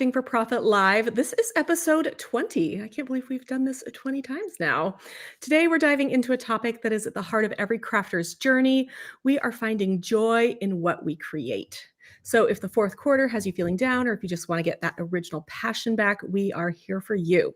Crafting for Profit Live. This is episode 20. I can't believe we've done this 20 times now. Today, we're diving into a topic that is at the heart of every crafter's journey. We are finding joy in what we create. So if the fourth quarter has you feeling down, or if you just want to get that original passion back, we are here for you.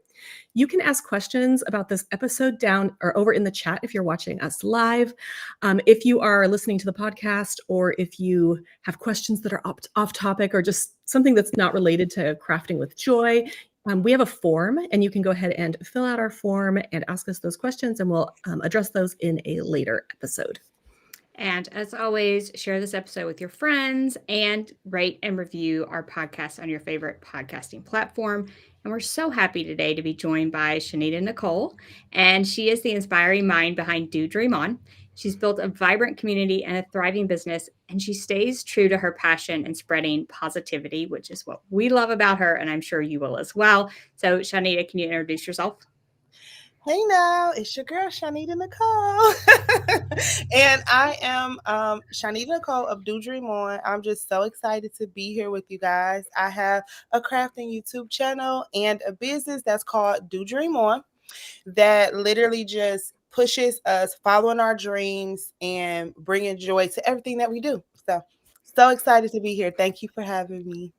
You can ask questions about this episode down or over in the chat if you're watching us live. If you are listening to the podcast, or if you have questions that are off topic or just something that's not related to crafting with joy, we have a form, and you can go ahead and fill out our form and ask us those questions, and we'll address those in a later episode. And as always, share this episode with your friends and rate and review our podcast on your favorite podcasting platform. And we're so happy today to be joined by Shanita Nicole, and she is the inspiring mind behind Do Dream On. She's built a vibrant community and a thriving business, and she stays true to her passion in spreading positivity, which is what we love about her, and I'm sure you will as well. So, Shanita, can you introduce yourself? Hey now, it's your girl, Shanita Nicole. And I am Shanita Nicole of Do Dream On. I'm just so excited to be here with you guys. I have a crafting YouTube channel and a business that's called Do Dream On that literally just pushes us following our dreams and bringing joy to everything that we do. So excited to be here. Thank you for having me.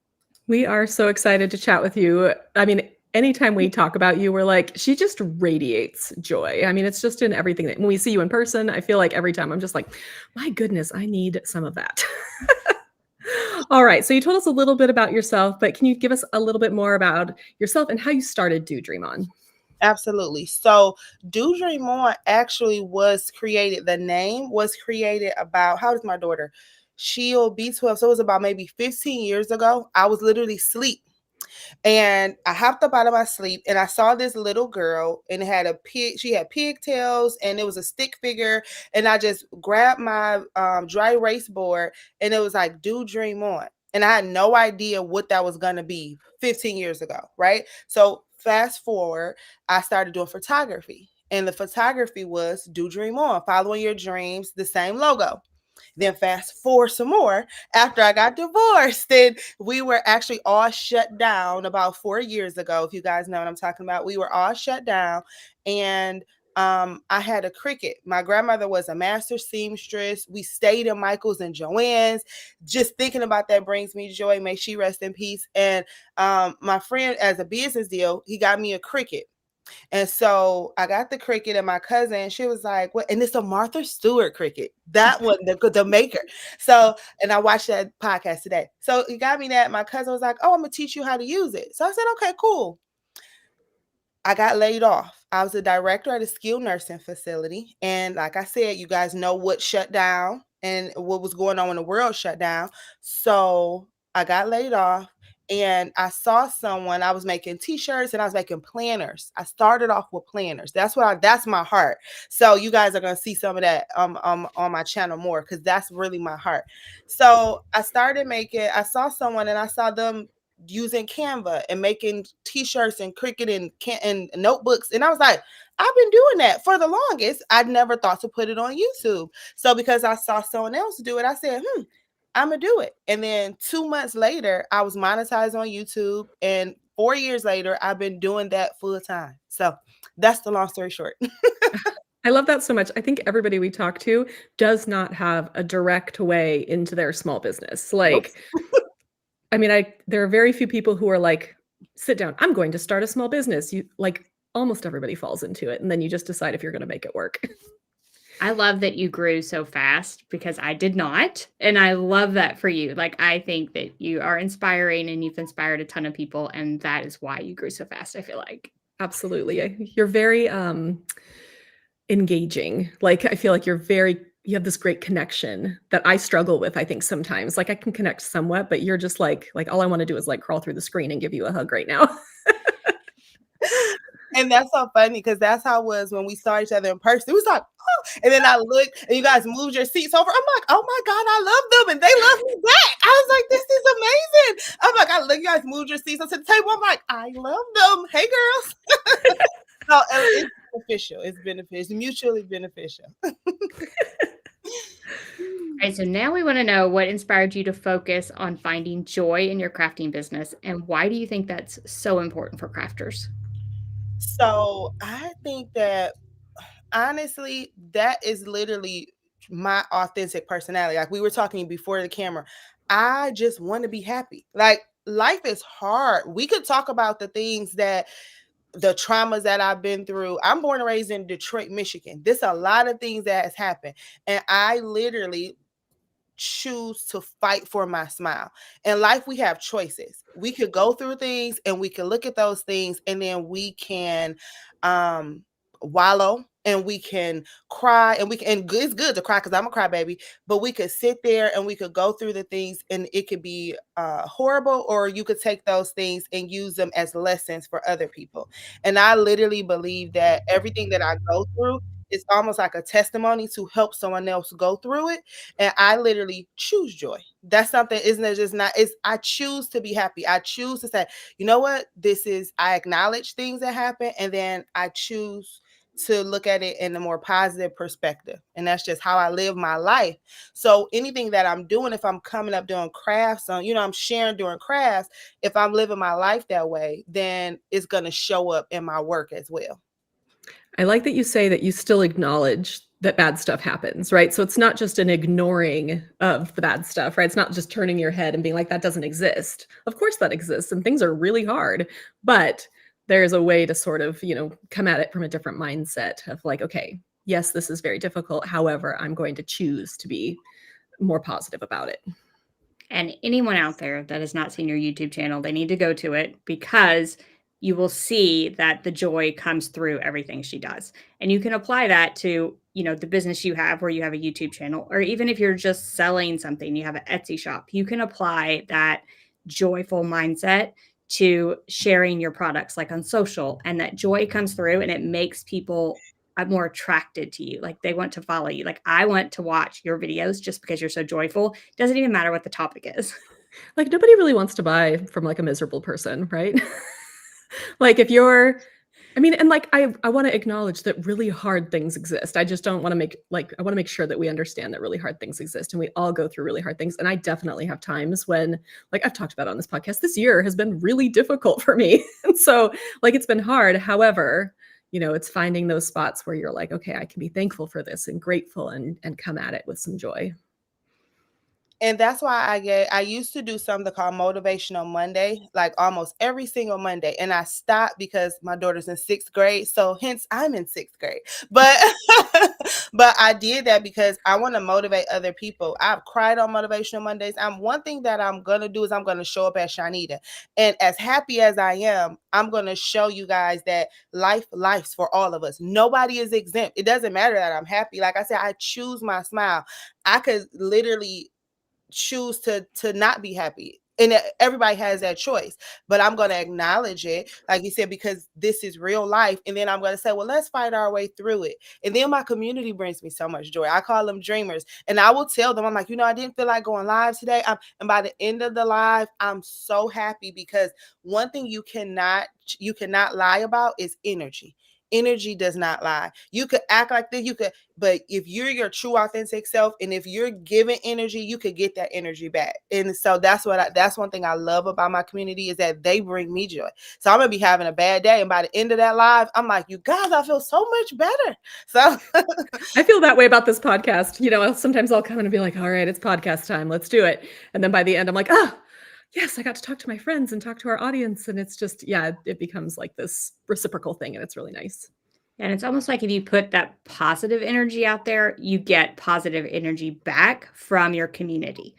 We are so excited to chat with you. I mean, anytime we talk about you, we're like, she just radiates joy. I mean, it's just in everything. When we see you in person, I feel like every time I'm just like, my goodness, I need some of that. All right. So you told us a little bit about yourself, but can you give us a little bit more about yourself and how you started Do Dream On? Absolutely. So Do Dream On actually was created, the name was created about, how old is my daughter? She'll be 12. So it was about maybe 15 years ago. I was literally asleep. And I hopped up out of my sleep and I saw this little girl, and it had a pig. She had pigtails and it was a stick figure. And I just grabbed my dry erase board, and it was like, Do Dream On. And I had no idea what that was going to be 15 years ago. Right. So fast forward, I started doing photography, and the photography was Do Dream On, following your dreams, the same logo. Then fast forward some more, after I got divorced, then we were actually all shut down about 4 years ago. If you guys know what I'm talking about, we were all shut down, and I had a Cricut. My grandmother was a master seamstress. We stayed in Michael's and Joann's. Just thinking about that brings me joy. May she rest in peace. And my friend, as a business deal, he got me a Cricut. And so I got the Cricut, and my cousin, she was like, "What?" And it's a Martha Stewart Cricut. That one, the maker. So, and I watched that podcast today. So he got me that. My cousin was like, "Oh, I'm gonna teach you how to use it." So I said, "Okay, cool." I got laid off. I was a director at a skilled nursing facility. And like I said, you guys know what shut down and what was going on when the world shut down. So I got laid off, and I saw someone. I was making t-shirts and I was making planners. I started off with planners. That's my heart. So you guys are going to see some of that on my channel more, because that's really my heart. So I saw someone, and I saw them using Canva and making t-shirts and Cricut and notebooks. And I was like, I've been doing that for the longest. I'd never thought to put it on YouTube. So because I saw someone else do it, I said, I'm gonna do it. And then 2 months later, I was monetized on YouTube. And 4 years later, I've been doing that full time. So that's the long story short. I love that so much. I think everybody we talk to does not have a direct way into their small business. Like, I mean, there are very few people who are like, sit down, I'm going to start a small business. Almost everybody falls into it, and then you just decide if you're going to make it work. I love that you grew so fast, because I did not. And I love that for you. Like, I think that you are inspiring, and you've inspired a ton of people. And that is why you grew so fast, I feel like. Absolutely. You're very engaging. Like, I feel like you have this great connection that I struggle with, I think, sometimes. Like, I can connect somewhat, but you're just like all I want to do is like crawl through the screen and give you a hug right now. And that's so funny, because that's how it was when we saw each other in person. It was like, oh, and then I looked, and you guys moved your seats over. I'm like, oh my God, I love them, and they love me back. I was like, this is amazing. I'm like, I look, you guys moved your seats onto the table. I'm like, I love them. Hey, girls. So it's beneficial. It's mutually beneficial. All right, so now we want to know what inspired you to focus on finding joy in your crafting business, and why do you think that's so important for crafters? So I think that honestly, that is literally my authentic personality. Like we were talking before the camera, I just want to be happy. Like life is hard. We could talk about the things that the traumas that I've been through. I'm born and raised in Detroit, Michigan. There's a lot of things that has happened. And I literally choose to fight for my smile. In life, we have choices. We could go through things and we can look at those things and then we can um wallow and we can cry and it's good to cry because I'm a crybaby, but we could sit there and we could go through the things and it could be horrible, or you could take those things and use them as lessons for other people. And I literally believe that everything that I go through is almost like a testimony to help someone else go through it, and I literally choose joy. That's something, isn't it? Just not, it's, I choose to be happy. I choose to say, you know what, this is, I acknowledge things that happen, and then I choose to look at it in a more positive perspective. And that's just how I live my life. So anything that I'm doing, if I'm coming up doing crafts, on, I'm sharing doing crafts, if I'm living my life that way, then it's going to show up in my work as well. I like that you say that you still acknowledge that bad stuff happens, right? So it's not just an ignoring of the bad stuff, right? It's not just turning your head and being like, that doesn't exist. Of course that exists and things are really hard, but there's a way to sort of, come at it from a different mindset of like, okay, yes, this is very difficult. However, I'm going to choose to be more positive about it. And anyone out there that has not seen your YouTube channel, they need to go to it, because you will see that the joy comes through everything she does. And you can apply that to, the business you have where you have a YouTube channel, or even if you're just selling something, you have an Etsy shop, you can apply that joyful mindset to sharing your products like on social, and that joy comes through and it makes people more attracted to you. Like they want to follow you. Like I want to watch your videos just because you're so joyful. Doesn't even matter what the topic is. Like nobody really wants to buy from like a miserable person, right? Like if you're I mean, and like I want to acknowledge that really hard things exist. I just don't want to I want to make sure that we understand that really hard things exist and we all go through really hard things. And I definitely have times when, like I've talked about on this podcast, this year has been really difficult for me. And so like it's been hard. However, it's finding those spots where you're like, okay, I can be thankful for this and grateful and come at it with some joy. And that's why I used to do something called Motivational Monday, like almost every single Monday. And I stopped because my daughter's in sixth grade. So hence I'm in sixth grade. But but I did that because I want to motivate other people. I've cried on Motivational Mondays. One thing that I'm gonna do is I'm gonna show up as Shanita. And as happy as I am, I'm gonna show you guys that life's for all of us. Nobody is exempt. It doesn't matter that I'm happy. Like I said, I choose my smile. I could literally choose to not be happy, and everybody has that choice, but I'm going to acknowledge it, like you said, because this is real life. And then I'm going to say, well, let's fight our way through it. And then my community brings me so much joy. I call them dreamers, and I will tell them, I'm like, I didn't feel like going live today, and by the end of the live, I'm so happy, because one thing you cannot lie about is energy. Energy does not lie. You could act like this, but if you're your true authentic self, and if you're giving energy, you could get that energy back. And so that's one thing I love about my community, is that they bring me joy. So I'm gonna be having a bad day, and by the end of that live, I'm like, you guys, I feel so much better. So I feel that way about this podcast. Sometimes I'll come in and be like, all right, it's podcast time. Let's do it. And then by the end, I'm like, yes, I got to talk to my friends and talk to our audience. And it's just, yeah, it becomes like this reciprocal thing. And it's really nice. And it's almost like if you put that positive energy out there, you get positive energy back from your community.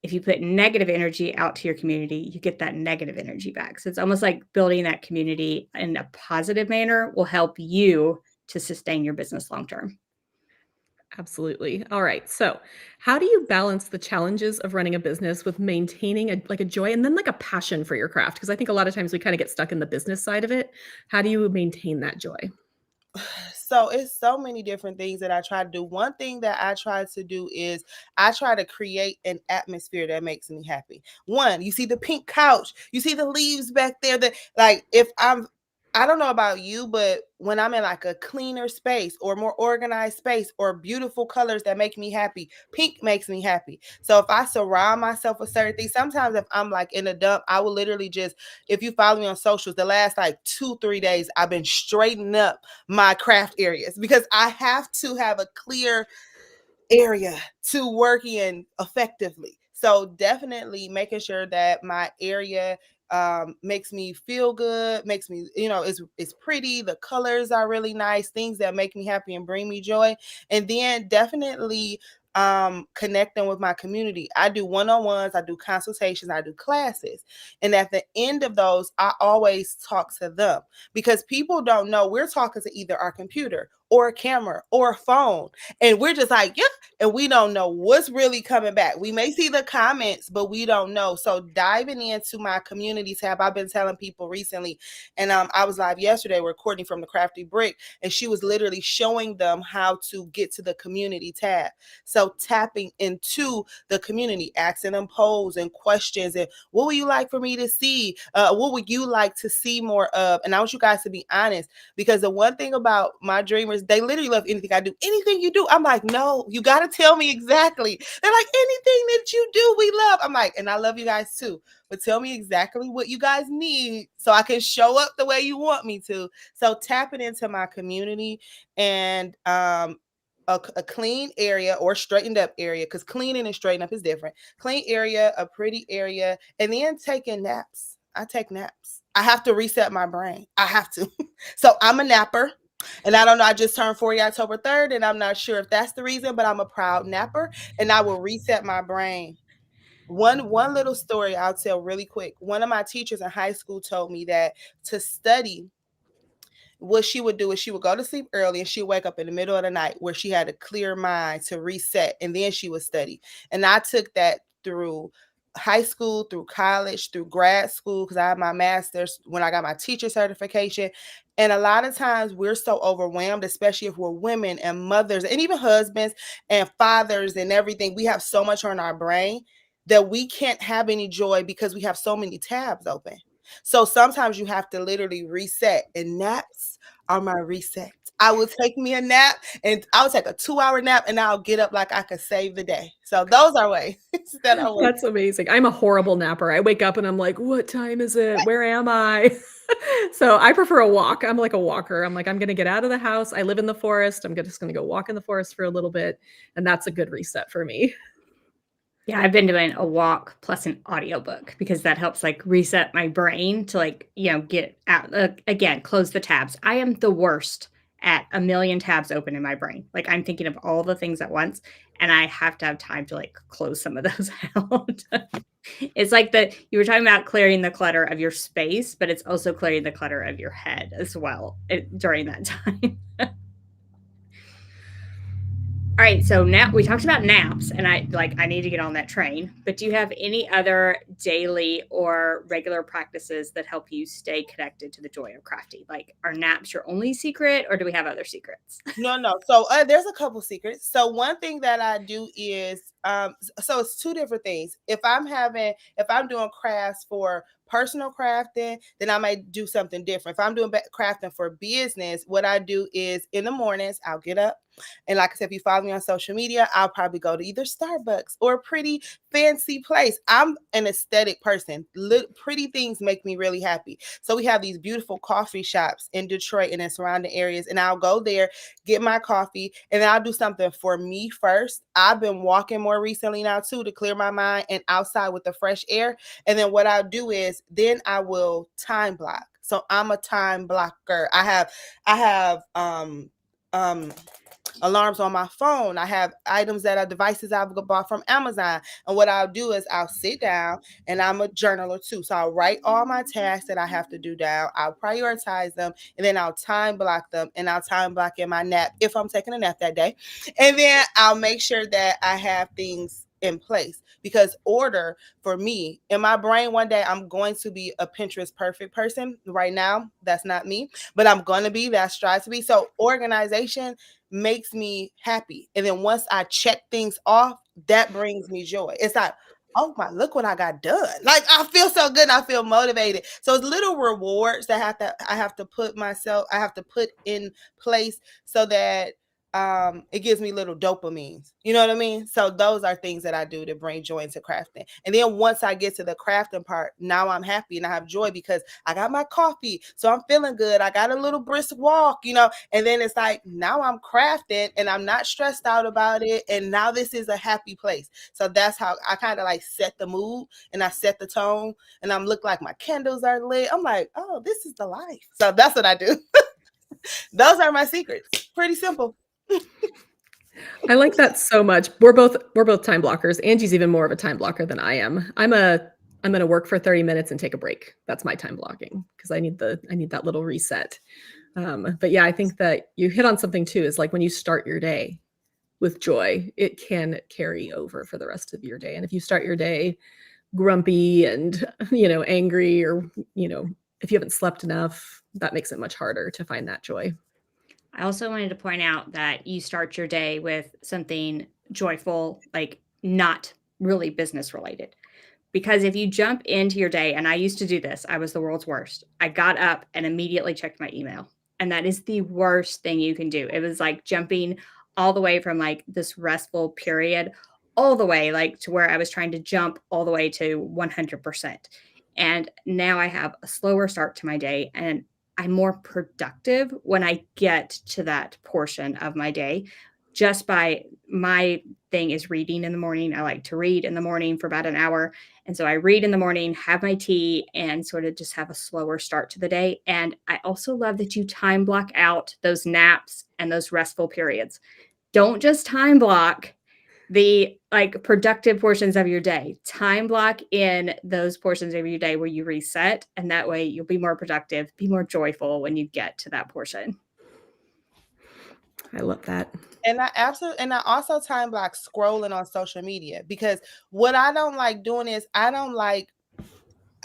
If you put negative energy out to your community, you get that negative energy back. So it's almost like building that community in a positive manner will help you to sustain your business long term. Absolutely. All right. So, how do you balance the challenges of running a business with maintaining a joy and then like a passion for your craft? Because I think a lot of times we kind of get stuck in the business side of it. How do you maintain that joy? so it's so many different things that I try to do. One thing that I try to do is I try to create an atmosphere that makes me happy. One, you see the pink couch, you see the leaves back there, that like if I don't know about you, but when I'm in like a cleaner space or more organized space or beautiful colors that make me happy, pink makes me happy. So if I surround myself with certain things, sometimes if I'm like in a dump, I will literally just, if you follow me on socials, the last like 2, 3 days, I've been straightening up my craft areas because I have to have a clear area to work in effectively. So definitely making sure that my area makes me feel good, makes me, it's pretty. The colors are really nice, things that make me happy and bring me joy. And then definitely connecting with my community. I do one-on-ones, I do consultations, I do classes. And at the end of those, I always talk to them because people don't know we're talking to either our computer or a camera or a phone. And we're just like, yeah, and we don't know what's really coming back. We may see the comments, but we don't know. So diving into my community tab, I've been telling people recently, and I was live yesterday with Courtney from the Crafty Brick, and she was literally showing them how to get to the community tab. So tapping into the community, asking them polls and questions, and what would you like for me to see? What would you like to see more of? And I want you guys to be honest, because the one thing about my dreamers, they literally love anything I do. Anything you do, I'm like, no, you got to tell me exactly. They're like, anything that you do, we love. I'm like, and I love you guys too, but tell me exactly what you guys need so I can show up the way you want me to. So tapping into my community and a clean area or straightened up area, because cleaning and straightening up is different. Clean area, a pretty area, and then taking naps. I take naps. I have to reset my brain. I have to. So I'm a napper. And I don't know, I just turned 40 October 3rd, and I'm not sure if that's the reason, but I'm a proud napper and I will reset my brain. One little story I'll tell really quick. One of my teachers in high school told me that to study, what she would do is she would go to sleep early and she'd wake up in the middle of the night where she had a clear mind to reset, and then she would study. And I took that through high school, through college, through grad school, because I had my master's when I got my teacher certification. And a lot of times we're so overwhelmed, especially if we're women and mothers and even husbands and fathers and everything. We have so much on our brain that we can't have any joy because we have so many tabs open. So sometimes you have to literally reset, and naps are my reset. I will take me a nap, and I'll take a 2 hour nap, and I'll get up like I could save the day. So those are ways that I work. That's amazing. I'm a horrible napper. I wake up and I'm like, what time is it? Where am I? So I prefer a walk. I'm like a walker. I'm like, I'm going to get out of the house. I live in the forest. Just going to go walk in the forest for a little bit. And that's a good reset for me. Yeah, I've been doing a walk plus an audiobook because that helps like reset my brain to like, get out again, close the tabs. I am the worst at a million tabs open in my brain. Like I'm thinking of all the things at once and I have to have time to like close some of those out. It's like you were talking about clearing the clutter of your space, but it's also clearing the clutter of your head as well during that time. All right, so now we talked about naps, and I need to get on that train. But do you have any other daily or regular practices that help you stay connected to the joy of crafty? Like, are naps your only secret, or do we have other secrets? No. So there's a couple secrets. So one thing that I do is, so it's two different things. If I'm doing crafts for personal crafting, then I might do something different. If I'm doing crafting for business, what I do is in the mornings, I'll get up. And like I said, if you follow me on social media, I'll probably go to either Starbucks or a pretty fancy place. I'm an aesthetic person. Pretty things make me really happy. So we have these beautiful coffee shops in Detroit and in surrounding areas. And I'll go there, get my coffee, and then I'll do something for me first. I've been walking more recently now too to clear my mind and outside with the fresh air. And then what I'll do is then I will time block. So I'm a time blocker. I have alarms on my phone. I have items that are devices I've bought from Amazon. And what I'll do is I'll sit down, and I'm a journaler too. So I'll write all my tasks that I have to do down. I'll prioritize them, and then I'll time block them, and I'll time block in my nap if I'm taking a nap that day. And then I'll make sure that I have things in place, because order for me in my brain, one day I'm going to be a Pinterest perfect person. Right now, that's not me, but I'm going to be, that strive to be. So organization makes me happy. And then once I check things off, that brings me joy. It's like, oh my, look what I got done. Like I feel so good and I feel motivated. So it's little rewards that I have to put in place so that it gives me little dopamines. You know what I mean? So those are things that I do to bring joy into crafting. And then once I get to the crafting part, now I'm happy and I have joy because I got my coffee. So I'm feeling good. I got a little brisk walk, and then it's like now I'm crafting and I'm not stressed out about it. And now this is a happy place. So that's how I kind of like set the mood and I set the tone and I'm look like my candles are lit. I'm like, oh, this is the life. So that's what I do. Those are my secrets. Pretty simple. I like that so much. We're both time blockers. Angie's even more of a time blocker than I am. I'm going to work for 30 minutes and take a break. That's my time blocking because I need that little reset. But yeah, I think that you hit on something too, is like when you start your day with joy, it can carry over for the rest of your day. And if you start your day grumpy and, angry, or, if you haven't slept enough, that makes it much harder to find that joy. I also wanted to point out that you start your day with something joyful, like not really business related. Because if you jump into your day, and I used to do this, I was the world's worst. I got up and immediately checked my email. And that is the worst thing you can do. It was like jumping all the way from like this restful period all the way like to where I was trying to jump all the way to 100%. And now I have a slower start to my day and I'm more productive when I get to that portion of my day just by my thing is reading in the morning. I like to read in the morning for about an hour. And so I read in the morning, have my tea, and sort of just have a slower start to the day. And I also love that you time block out those naps and those restful periods. Don't just time block the like productive portions of your day. Time block in those portions of your day where you reset. And that way you'll be more productive, be more joyful when you get to that portion. I love that. And I also time block scrolling on social media because what I don't like doing is I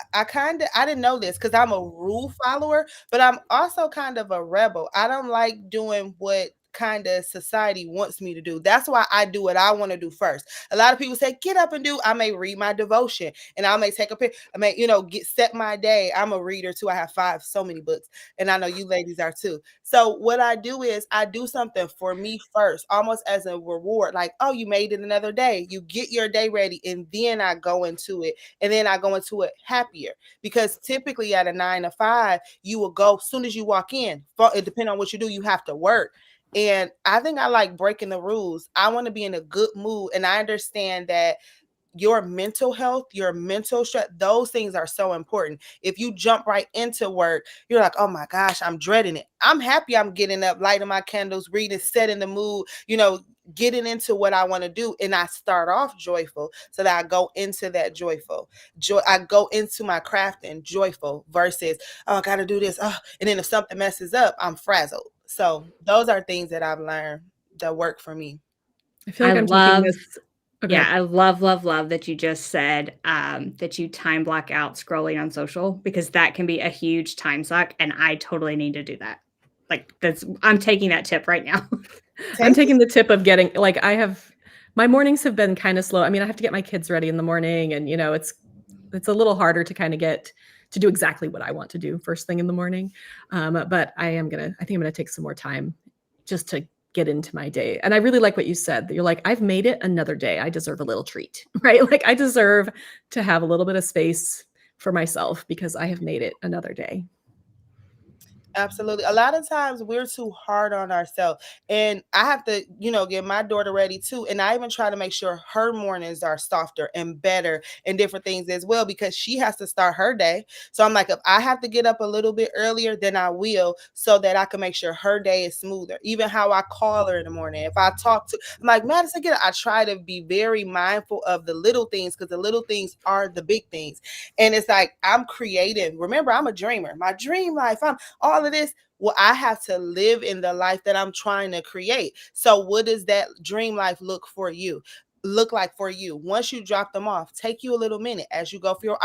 didn't know this because I'm a rule follower, but I'm also kind of a rebel. I don't like doing what kind of society wants me to do. That's why I do what I want to do first. A lot of people say, get up and do. I may read my devotion and I may take a picture. I may, set my day. I'm a reader too. I have so many books. And I know you ladies are too. So what I do is I do something for me first, almost as a reward. Like, oh, you made it another day. You get your day ready. And then I go into it. And then I go into it happier. Because typically at a 9 to 5, you will go as soon as you walk in. It depends on what you do. You have to work. And I think I like breaking the rules. I want to be in a good mood. And I understand that your mental health, your mental stress, those things are so important. If you jump right into work, you're like, oh my gosh, I'm dreading it. I'm happy I'm getting up, lighting my candles, reading, setting the mood, getting into what I want to do. And I start off joyful so that I go into that joyful. I go into my crafting joyful versus, oh, I got to do this. Oh, and then if something messes up, I'm frazzled. So those are things that I've learned that work for me. I feel like I'm taking this. Okay. Yeah, I love that you just said that you time block out scrolling on social because that can be a huge time suck. And I totally need to do that. Like I'm taking that tip right now. I'm taking the tip of getting my mornings have been kind of slow. I mean, I have to get my kids ready in the morning and, it's a little harder to kind of get to do exactly what I want to do first thing in the morning. But I think I'm going to take some more time just to get into my day. And I really like what you said, that you're like, I've made it another day. I deserve a little treat, right? Like I deserve to have a little bit of space for myself because I have made it another day. Absolutely. A lot of times we're too hard on ourselves. And I have to, get my daughter ready too. And I even try to make sure her mornings are softer and better and different things as well, because she has to start her day. So I'm like, if I have to get up a little bit earlier, then I will, so that I can make sure her day is smoother. Even how I call her in the morning. If I I'm like, Madison, get up. I try to be very mindful of the little things because the little things are the big things. And it's like, I'm creative. Remember, I'm a dreamer. My dream life, I'm all of this. Well, I have to live in the life that I'm trying to create. So what does that dream life look like for you? Once you drop them off, take you a little minute as you go for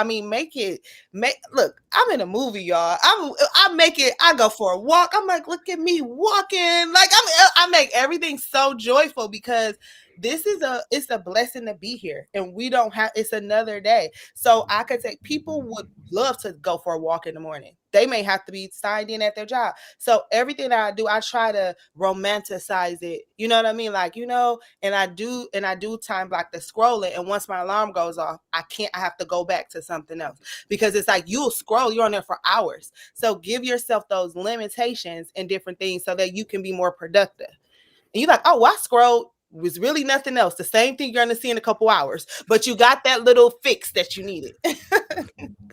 look, I'm in a movie, y'all. I go for a walk. I'm like, look at me walking. Like I make everything so joyful because it's a blessing to be here, and we don't have, it's another day. So I could say people would love to go for a walk in the morning. They may have to be signed in at their job. So everything that I do, I try to romanticize it. You know what I mean? Like, and I do time block the scrolling. And once my alarm goes off, I have to go back to something else, because it's like you'll scroll, you're on there for hours. So give yourself those limitations and different things so that you can be more productive. And you're like, oh, well, I scrolled, was really nothing else. The same thing you're going to see in a couple hours, but you got that little fix that you needed.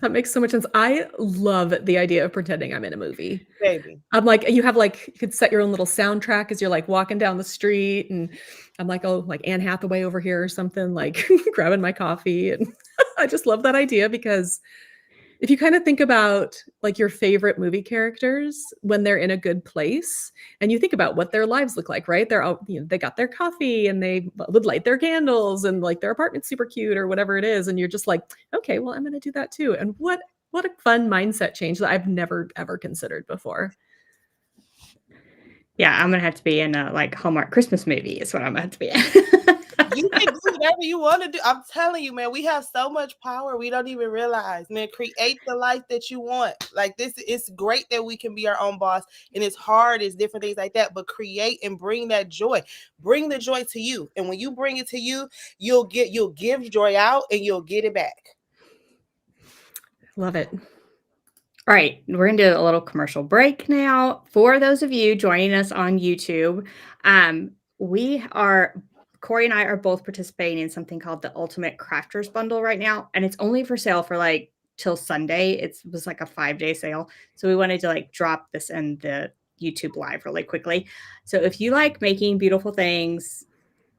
That makes so much sense. I love the idea of pretending I'm in a movie. Baby. I'm like, you have like, you could set your own little soundtrack as you're like walking down the street, and I'm like, oh, like Anne Hathaway over here or something, like grabbing my coffee. And I just love that idea, because if you kind of think about like your favorite movie characters when they're in a good place, and you think about what their lives look like, right? They're all, they got their coffee and they would light their candles, and like their apartment's super cute or whatever it is. And you're just like, okay, well, I'm going to do that too. And what a fun mindset change that I've never ever considered before. Yeah, I'm gonna have to be in a like Hallmark Christmas movie is what I'm gonna have to be in. You can do whatever you want to do. I'm telling you, man, we have so much power we don't even realize. Man, create the life that you want. Like this, it's great that we can be our own boss, and it's hard, it's different things like that, but create and bring that joy. Bring the joy to you. And when you bring it to you, you'll give joy out and you'll get it back. Love it. All right, we're going to do a little commercial break now. For those of you joining us on YouTube, Cori and I are both participating in something called the Ultimate Crafters Bundle right now, and it's only for sale for like till Sunday. It was like a 5-day sale, so we wanted to like drop this in the YouTube live really quickly. So if you like making beautiful things,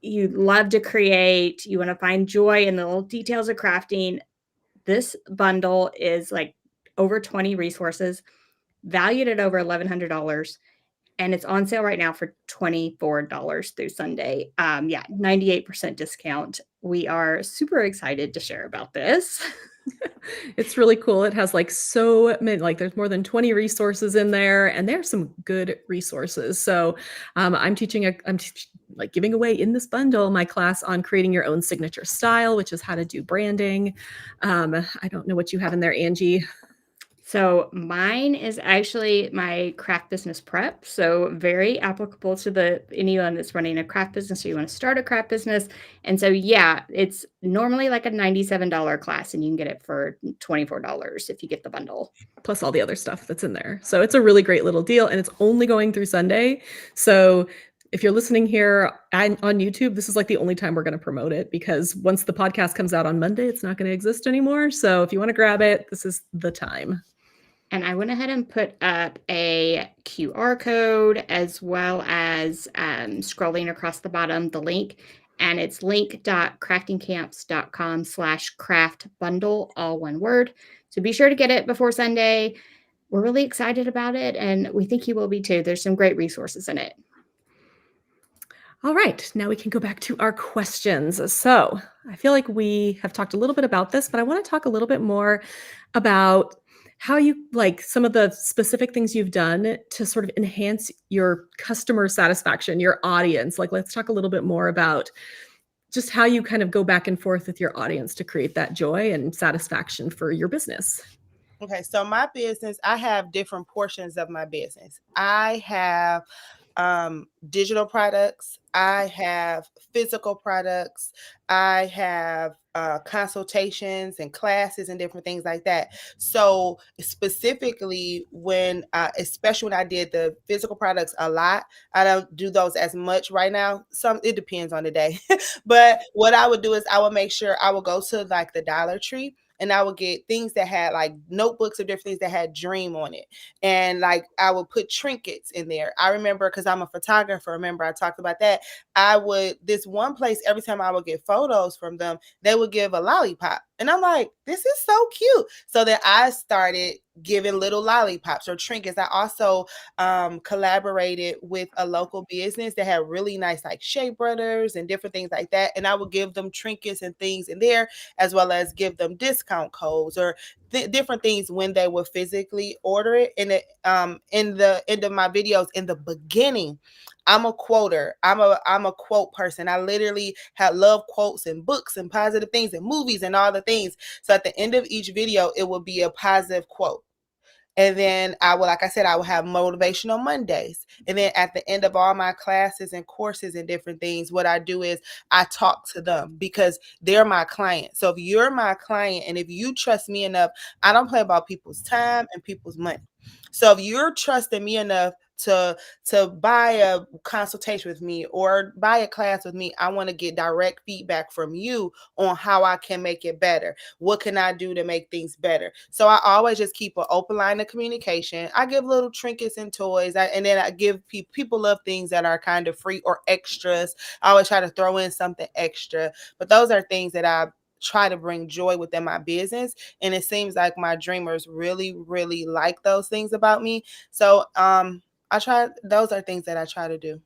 you love to create, you want to find joy in the little details of crafting, this bundle is like over 20 resources, valued at over $1,100, and it's on sale right now for $24 through Sunday. 98% discount. We are super excited to share about this. It's really cool. It has like so many, like there's more than 20 resources in there, and there's some good resources. So I'm like giving away in this bundle my class on creating your own signature style, which is how to do branding. I don't know what you have in there, Angie. So mine is actually my craft business prep. So very applicable to anyone that's running a craft business or you want to start a craft business. And so, yeah, it's normally like a $97 class, and you can get it for $24 if you get the bundle. Plus all the other stuff that's in there. So it's a really great little deal, and it's only going through Sunday. So if you're listening here on YouTube, this is like the only time we're going to promote it, because once the podcast comes out on Monday, it's not going to exist anymore. So if you want to grab it, this is the time. And I went ahead and put up a QR code as well as scrolling across the bottom, the link. And it's link.craftingcamps.com/craft bundle, all one word. So be sure to get it before Sunday. We're really excited about it, and we think you will be too. There's some great resources in it. All right, now we can go back to our questions. So I feel like we have talked a little bit about this, but I want to talk a little bit more about how you like some of the specific things you've done to sort of enhance your customer satisfaction, your audience. Like, let's talk a little bit more about just how you kind of go back and forth with your audience to create that joy and satisfaction for your business. Okay, so my business, I have different portions of my business. I have digital products, I have physical products, I have consultations and classes and different things like that. So specifically especially when I did the physical products a lot, I don't do those as much right now. It depends on the day. But what I would do is I would make sure I would go to like the Dollar Tree, and I would get things that had like notebooks or different things that had dream on it. And like I would put trinkets in there. I remember, because I'm a photographer, remember I talked about that. This one place, every time I would get photos from them, they would give a lollipop. And I'm like, this is so cute. So then I started giving little lollipops or trinkets. I also collaborated with a local business that had really nice like Shea Brothers and different things like that. And I would give them trinkets and things in there, as well as give them discount codes or different things when they would physically order it. And in the end of my videos, in the beginning, I'm a quoter. I'm a quote person. I literally love quotes and books and positive things and movies and all the things. So at the end of each video, it will be a positive quote. And then I will, like I said, I will have motivational Mondays. And then at the end of all my classes and courses and different things, what I do is I talk to them because they're my client. So if you're my client and if you trust me enough, I don't play about people's time and people's money. So if you're trusting me enough to buy a consultation with me or buy a class with me, I want to get direct feedback from you on how I can make it better. What can I do to make things better? So I always just keep an open line of communication. I give little trinkets and toys, and then I give people love things that are kind of free or extras. I always try to throw in something extra, but those are things that I try to bring joy within my business, and it seems like my dreamers really really like those things about me. So those are things that I try to do.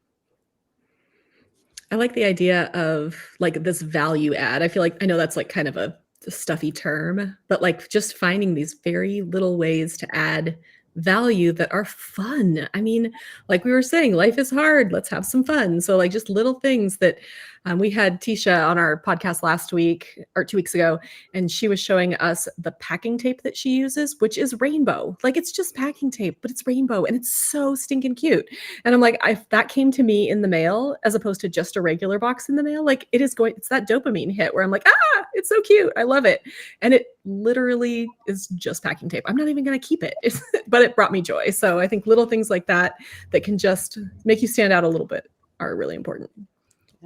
I like the idea of like this value add. I feel like I know that's like kind of a stuffy term, but like just finding these very little ways to add value that are fun. I mean, like we were saying, life is hard. Let's have some fun. So like just little things that we had Tisha on our podcast last week or 2 weeks ago, and she was showing us the packing tape that she uses, which is rainbow. Like it's just packing tape, but it's rainbow and it's so stinking cute. And I'm like, if that came to me in the mail as opposed to just a regular box in the mail, like it's that dopamine hit where I'm like, it's so cute. I love it. And it literally is just packing tape. I'm not even going to keep it, but it brought me joy. So I think little things like that can just make you stand out a little bit are really important.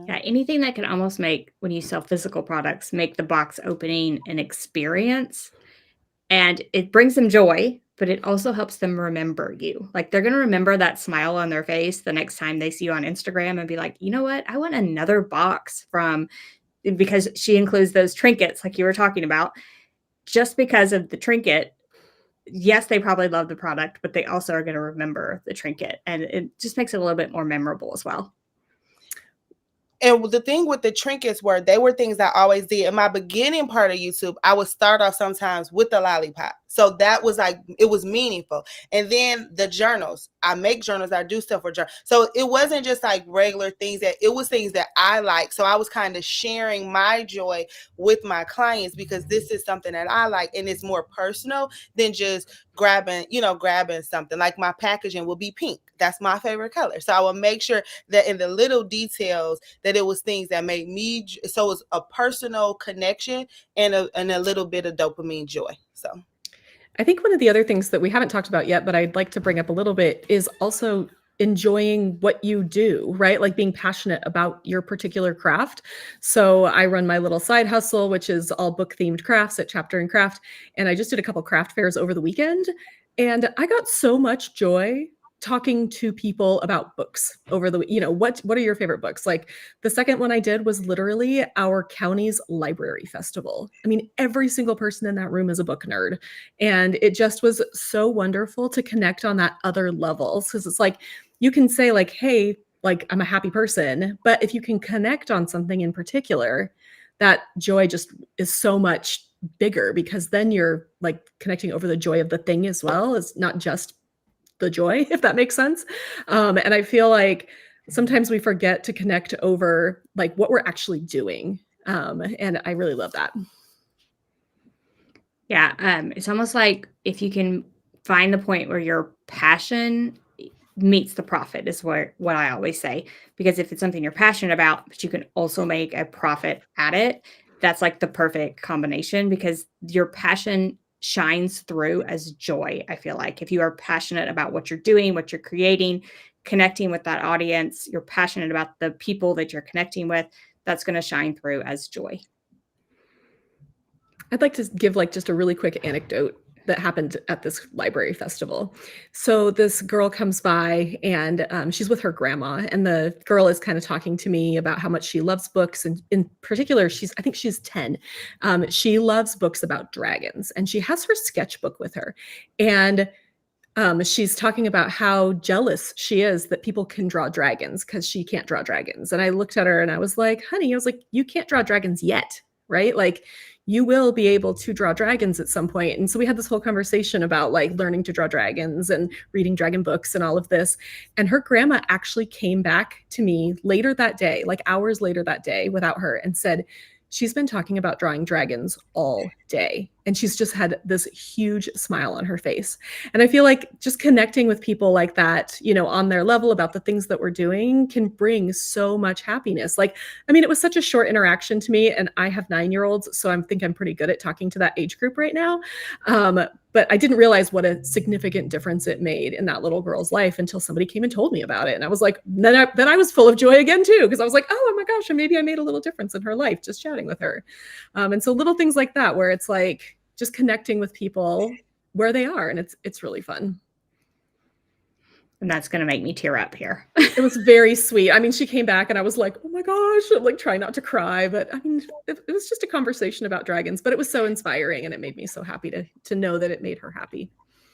Yeah, anything that can almost make, when you sell physical products, make the box opening an experience. And it brings them joy, but it also helps them remember you. Like they're going to remember that smile on their face the next time they see you on Instagram and be like, you know what? I want another box because she includes those trinkets like you were talking about. Just because of the trinket, yes, they probably love the product, but they also are going to remember the trinket. And it just makes it a little bit more memorable as well. And the thing with the trinkets they were things I always did. In my beginning part of YouTube, I would start off sometimes with the lollipop. So that was like, it was meaningful. And then the journals, I make journals, I do stuff for journals. So it wasn't just like regular things, it was things that I like. So I was kind of sharing my joy with my clients because this is something that I like and it's more personal than just grabbing something. Like my packaging will be pink. That's my favorite color. So I will make sure that in the little details that it was things that made me, so it's a personal connection and a little bit of dopamine joy. So I think one of the other things that we haven't talked about yet, but I'd like to bring up a little bit, is also enjoying what you do, right? Like being passionate about your particular craft. So I run my little side hustle, which is all book themed crafts at Chapter and Craft. And I just did a couple craft fairs over the weekend. And I got so much joy talking to people about books over the, what are your favorite books? Like the second one I did was literally our county's library festival. I mean, every single person in that room is a book nerd. And it just was so wonderful to connect on that other levels. Cause it's like, you can say like, hey, like I'm a happy person, but if you can connect on something in particular, that joy just is so much bigger because then you're like connecting over the joy of the thing as well. It's not just the joy, if that makes sense. And I feel like sometimes we forget to connect over like what we're actually doing. And I really love that. Yeah. It's almost like if you can find the point where your passion meets the profit is what I always say. Because if it's something you're passionate about, but you can also make a profit at it, that's like the perfect combination because your passion shines through as joy. I feel like if you are passionate about what you're doing, what you're creating, connecting with that audience, you're passionate about the people that you're connecting with, that's going to shine through as joy. I'd like to give like just a really quick anecdote that happened at this library festival. So this girl comes by and she's with her grandma, and the girl is kind of talking to me about how much she loves books. And in particular, I think she's 10. She loves books about dragons, and she has her sketchbook with her. And she's talking about how jealous she is that people can draw dragons because she can't draw dragons. And I looked at her and I was like, honey, you can't draw dragons yet, right? Like you will be able to draw dragons at some point. And so we had this whole conversation about like learning to draw dragons and reading dragon books and all of this. And her grandma actually came back to me later that day, like hours later that day without her, and said, she's been talking about drawing dragons all day. And she's just had this huge smile on her face. And I feel like just connecting with people like that, you know, on their level about the things that we're doing can bring so much happiness. Like, I mean, it was such a short interaction to me, and I have 9-year-olds, so I think I'm pretty good at talking to that age group right now. But I didn't realize what a significant difference it made in that little girl's life until somebody came and told me about it. And I was like, then I was full of joy again too, because I was like, oh my gosh, and maybe I made a little difference in her life just chatting with her. And so little things like that, where it's like just connecting with people where they are, and it's really fun. And that's going to make me tear up here. It was very sweet. I mean, she came back and I was like, oh my gosh, I'm like trying not to cry. But I mean, it was just a conversation about dragons, but it was so inspiring, and it made me so happy to know that it made her happy.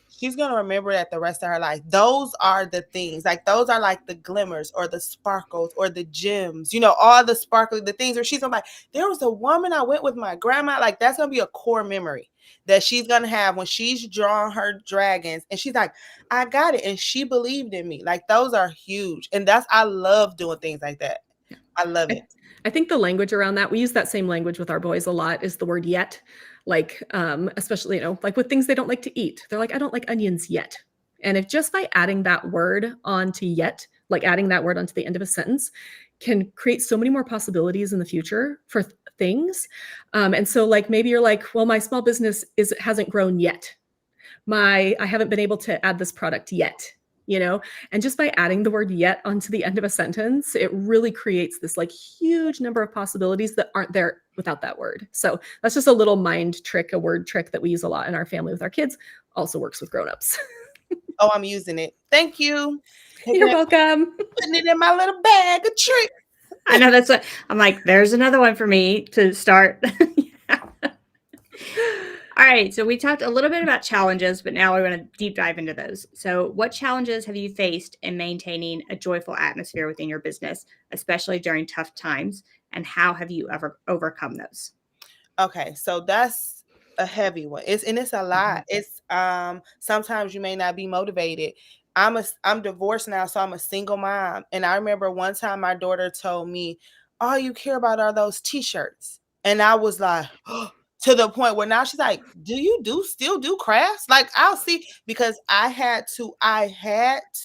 She's going to remember that the rest of her life. Those are the things, like those are like the glimmers or the sparkles or the gems, you know, all the sparkly, the things where she's gonna be like, there was a woman I went with my grandma. Like that's going to be a core memory that she's going to have when she's drawing her dragons. And she's like, I got it. And she believed in me. Like those are huge. And I love doing things like that. I love it. I think the language around that, we use that same language with our boys a lot, is the word yet. Like, especially, you know, like with things they don't like to eat. They're like, I don't like onions yet. And if just by adding that word onto yet, like adding that word onto the end of a sentence, can create so many more possibilities in the future for things. And so like, maybe you're like, well, my small business hasn't grown yet. I haven't been able to add this product yet, you know, and just by adding the word yet onto the end of a sentence, it really creates this like huge number of possibilities that aren't there without that word. So that's just a little mind trick, a word trick that we use a lot in our family with our kids. Also works with grownups. Oh, I'm using it. Thank you. You're welcome. Putting it in my little bag of tricks. I know, that's what I'm like, there's another one for me to start. All right, so we talked a little bit about challenges, but now we're going to deep dive into those. So what challenges have you faced in maintaining a joyful atmosphere within your business, especially during tough times, and how have you ever overcome those? Okay, so that's a heavy one. It's a lot. It's sometimes you may not be motivated. I'm divorced now, so I'm a single mom. And I remember one time my daughter told me, all you care about are those t-shirts. And I was like, to the point where now she's like, do you still do crafts? Like I'll see, because I had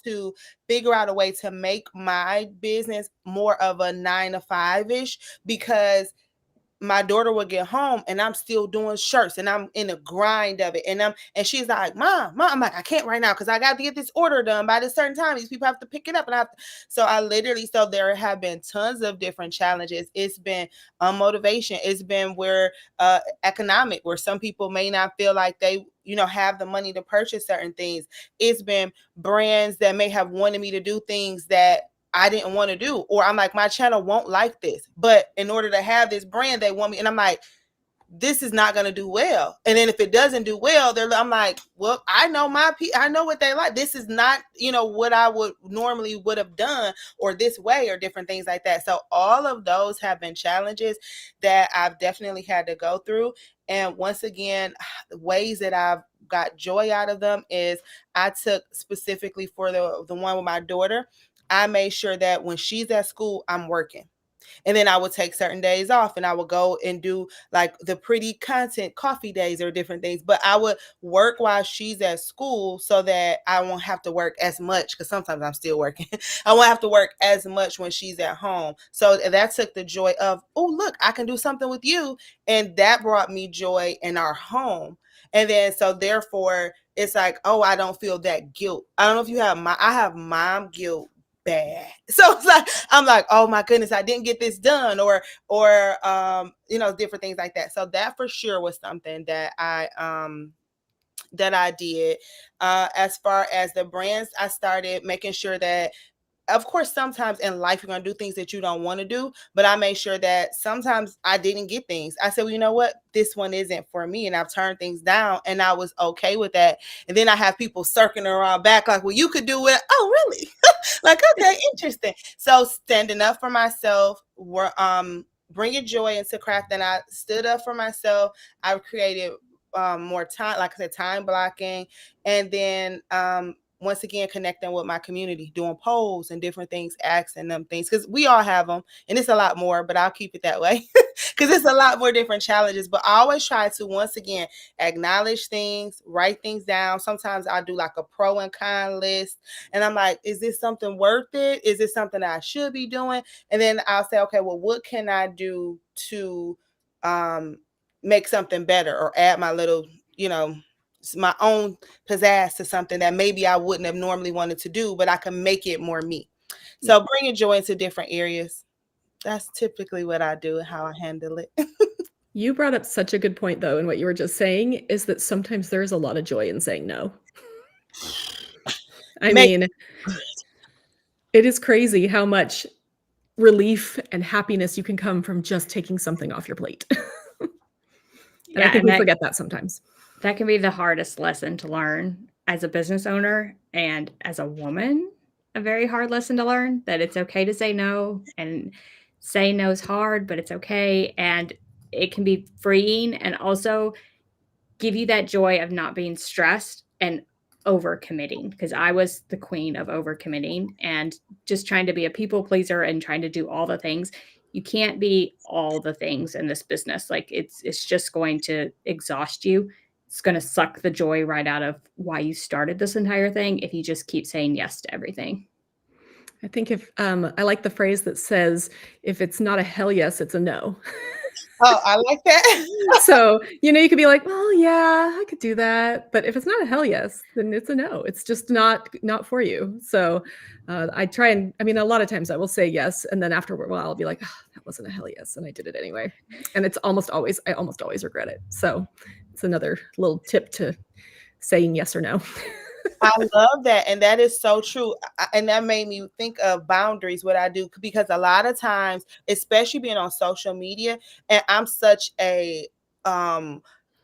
to figure out a way to make my business more of a 9 to 5-ish, because my daughter would get home and I'm still doing shirts and I'm in the grind of it. And she's like, Mom, I'm like, I can't right now because I got to get this order done by this certain time. These people have to pick it up. And so there have been tons of different challenges. It's been motivation. It's been where economic, where some people may not feel like they, you know, have the money to purchase certain things. It's been brands that may have wanted me to do things that I didn't want to do, or I'm like, my channel won't like this, but in order to have this brand, they want me. And I'm like, this is not going to do well. And then if it doesn't do well, I'm like, well, I know I know what they like. This is not, you know, what I would have done, or this way, or different things like that. So all of those have been challenges that I've definitely had to go through. And once again, the ways that I've got joy out of them is I took specifically for the one with my daughter, I made sure that when she's at school, I'm working. And then I would take certain days off and I would go and do like the pretty content coffee days or different things. But I would work while she's at school so that I won't have to work as much, because sometimes I'm still working. I won't have to work as much when she's at home. So that took the joy of, oh, look, I can do something with you. And that brought me joy in our home. And then, so therefore, it's like, oh, I don't feel that guilt. I don't know if you have I have mom guilt bad. So it's like, I'm like, oh my goodness, I didn't get this done, or you know, different things like that. So that for sure was something that I did. As far as the brands, I started making sure that, of course, sometimes in life you're going to do things that you don't want to do, but I made sure that sometimes I didn't get things. I said, well, you know what? This one isn't for me. And I've turned things down, and I was okay with that. And then I have people circling around back like, well, you could do it. Oh, really? Like, okay, interesting. So standing up for myself, bringing joy into craft. And I stood up for myself. I've created more time, like I said, time blocking. And then once again, connecting with my community, doing polls and different things, asking them things, because we all have them. And it's a lot more, but I'll keep it that way because it's a lot more different challenges. But I always try to, once again, acknowledge things, write things down. Sometimes I do like a pro and con list. And I'm like, is this something worth it? Is this something I should be doing? And then I'll say, okay, well, what can I do to make something better or add my little, my own pizzazz to something that maybe I wouldn't have normally wanted to do, but I can make it more me. So bringing joy into different areas. That's typically what I do and how I handle it. You brought up such a good point, though, in what you were just saying, is that sometimes there's a lot of joy in saying no. I mean, it is crazy how much relief and happiness you can come from just taking something off your plate. And I think we forget that sometimes. That can be the hardest lesson to learn as a business owner and as a woman, a very hard lesson to learn, that it's okay to say no, and saying no is hard, but it's okay. And it can be freeing and also give you that joy of not being stressed and overcommitting, because I was the queen of overcommitting and just trying to be a people pleaser and trying to do all the things. You can't be all the things in this business. Like it's just going to exhaust you. It's going to suck the joy right out of why you started this entire thing if you just keep saying yes to everything. I think if I like the phrase that says, if it's not a hell yes, it's a no. Oh, I like that. So, you could be like, well, yeah, I could do that. But if it's not a hell yes, then it's a no. It's just not for you. So I try and, a lot of times I will say yes. And then after a while, I'll be like, oh, that wasn't a hell yes. And I did it anyway. And I almost always regret it. So it's another little tip to saying yes or no. I love that. And that is so true. And that made me think of boundaries, what I do, because a lot of times, especially being on social media, and I'm such a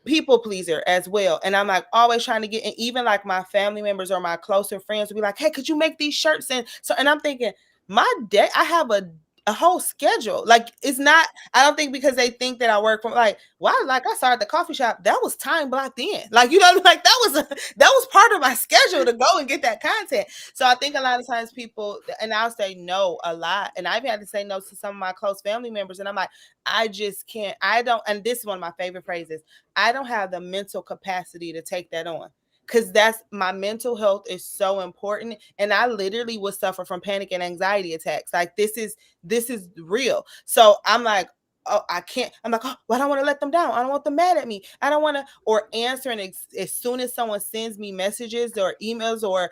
people pleaser as well. And I'm like always trying to get, and even like my family members or my closer friends will be like, hey, could you make these shirts? And I'm thinking, my day, I have a whole schedule. Like it's not, I don't think because they think that I work from like, well, like I started the coffee shop, that was time blocked in. Like, like that was part of my schedule to go and get that content. So I think a lot of times people, and I'll say no a lot. And I've had to say no to some of my close family members. And I'm like, I just can't, and this is one of my favorite phrases. I don't have the mental capacity to take that on. Because that's my mental health is so important. And I literally would suffer from panic and anxiety attacks. Like this is real. So I'm like, oh, I can't. I'm like, oh, well, I don't want to let them down. I don't want them mad at me. I don't want to, or answering as soon as someone sends me messages or emails or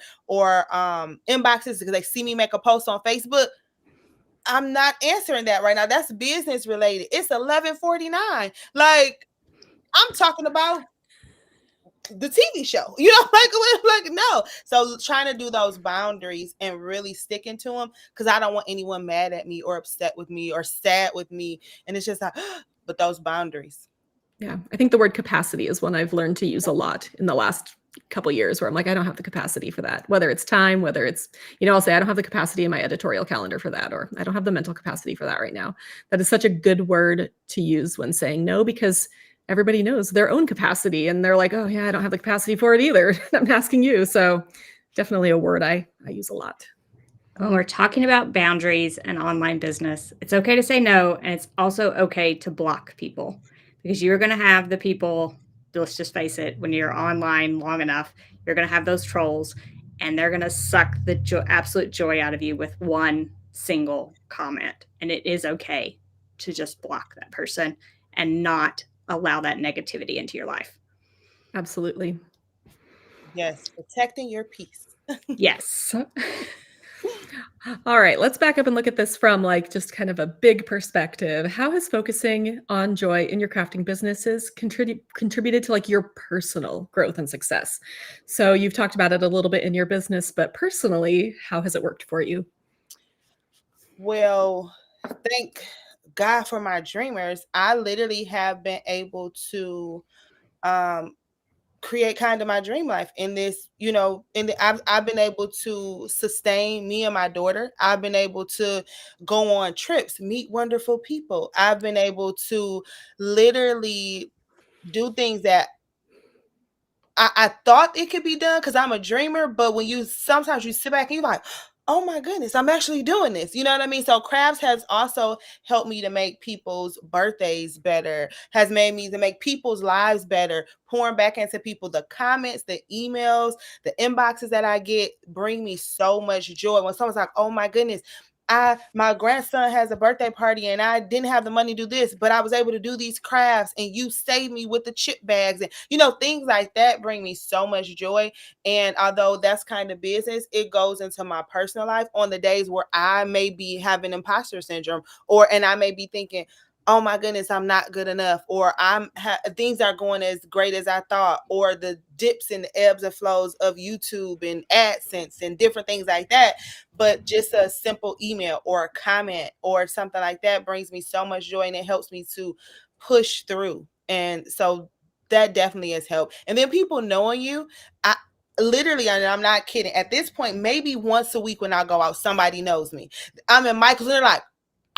inboxes because they see me make a post on Facebook. I'm not answering that right now. That's business related. It's 11:49. Like I'm talking about the TV show, like no. So trying to do those boundaries and really sticking to them, because I don't want anyone mad at me or upset with me or sad with me. And it's just like, but those boundaries. Yeah, I think the word capacity is one I've learned to use a lot in the last couple of years, where I'm like, I don't have the capacity for that. Whether it's time, whether it's, I'll say I don't have the capacity in my editorial calendar for that, or I don't have the mental capacity for that right now. That is such a good word to use when saying no, because everybody knows their own capacity and they're like, oh yeah, I don't have the capacity for it either. I'm asking you. So definitely a word I use a lot. When we're talking about boundaries and online business, it's okay to say no. And it's also okay to block people, because you're going to have the people, let's just face it, when you're online long enough, you're going to have those trolls and they're going to suck the absolute joy out of you with one single comment. And it is okay to just block that person and not allow that negativity into your life. Absolutely. Yes, protecting your peace. Yes. All right, let's back up and look at this from like just kind of a big perspective. How has focusing on joy in your crafting businesses contributed to like your personal growth and success? So you've talked about it a little bit in your business, but personally, how has it worked for you? Well, thank God for my dreamers. I literally have been able to create kind of my dream life in this, I've been able to sustain me and my daughter. I've been able to go on trips, meet wonderful people. I've been able to literally do things that I thought it could be done because I'm a dreamer, but when you sometimes you sit back and you're like, oh my goodness, I'm actually doing this. You know what I mean? So crafts has also helped me to make people's birthdays better, has made me to make people's lives better, pouring back into people. The comments, the emails, the inboxes that I get bring me so much joy. When someone's like, oh my goodness, my grandson has a birthday party and I didn't have the money to do this, but I was able to do these crafts and you saved me with the chip bags, and things like that bring me so much joy. And although that's kind of business, it goes into my personal life on the days where I may be having imposter syndrome, and I may be thinking, oh my goodness, I'm not good enough, or things aren't going as great as I thought, or the dips and the ebbs and flows of YouTube and AdSense and different things like that. But just a simple email or a comment or something like that brings me so much joy, and it helps me to push through. And so that definitely has helped. And then people knowing you, I literally, and I'm not kidding, at this point, maybe once a week when I go out, somebody knows me. I'm in Michael's and they're like,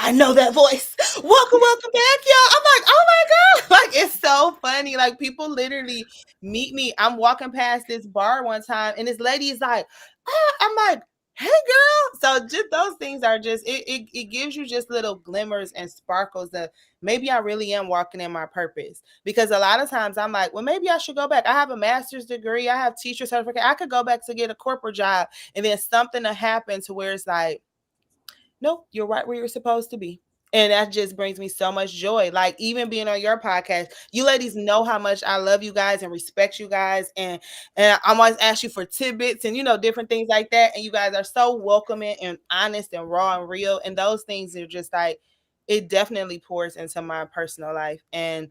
I know that voice. Welcome back, y'all. I'm like, oh my God. Like, it's so funny. Like, people literally meet me. I'm walking past this bar one time, and this lady is like, I'm like, hey girl. So just those things are just it gives you just little glimmers and sparkles that maybe I really am walking in my purpose. Because a lot of times I'm like, well, maybe I should go back. I have a master's degree, I have teacher certificate, I could go back to get a corporate job, and then something to happen to where it's like, nope, you're right where you're supposed to be. And that just brings me so much joy. Like, even being on your podcast, you ladies know how much I love you guys and respect you guys. And I'm always ask you for tidbits and, different things like that. And you guys are so welcoming and honest and raw and real. And those things are just like, it definitely pours into my personal life. And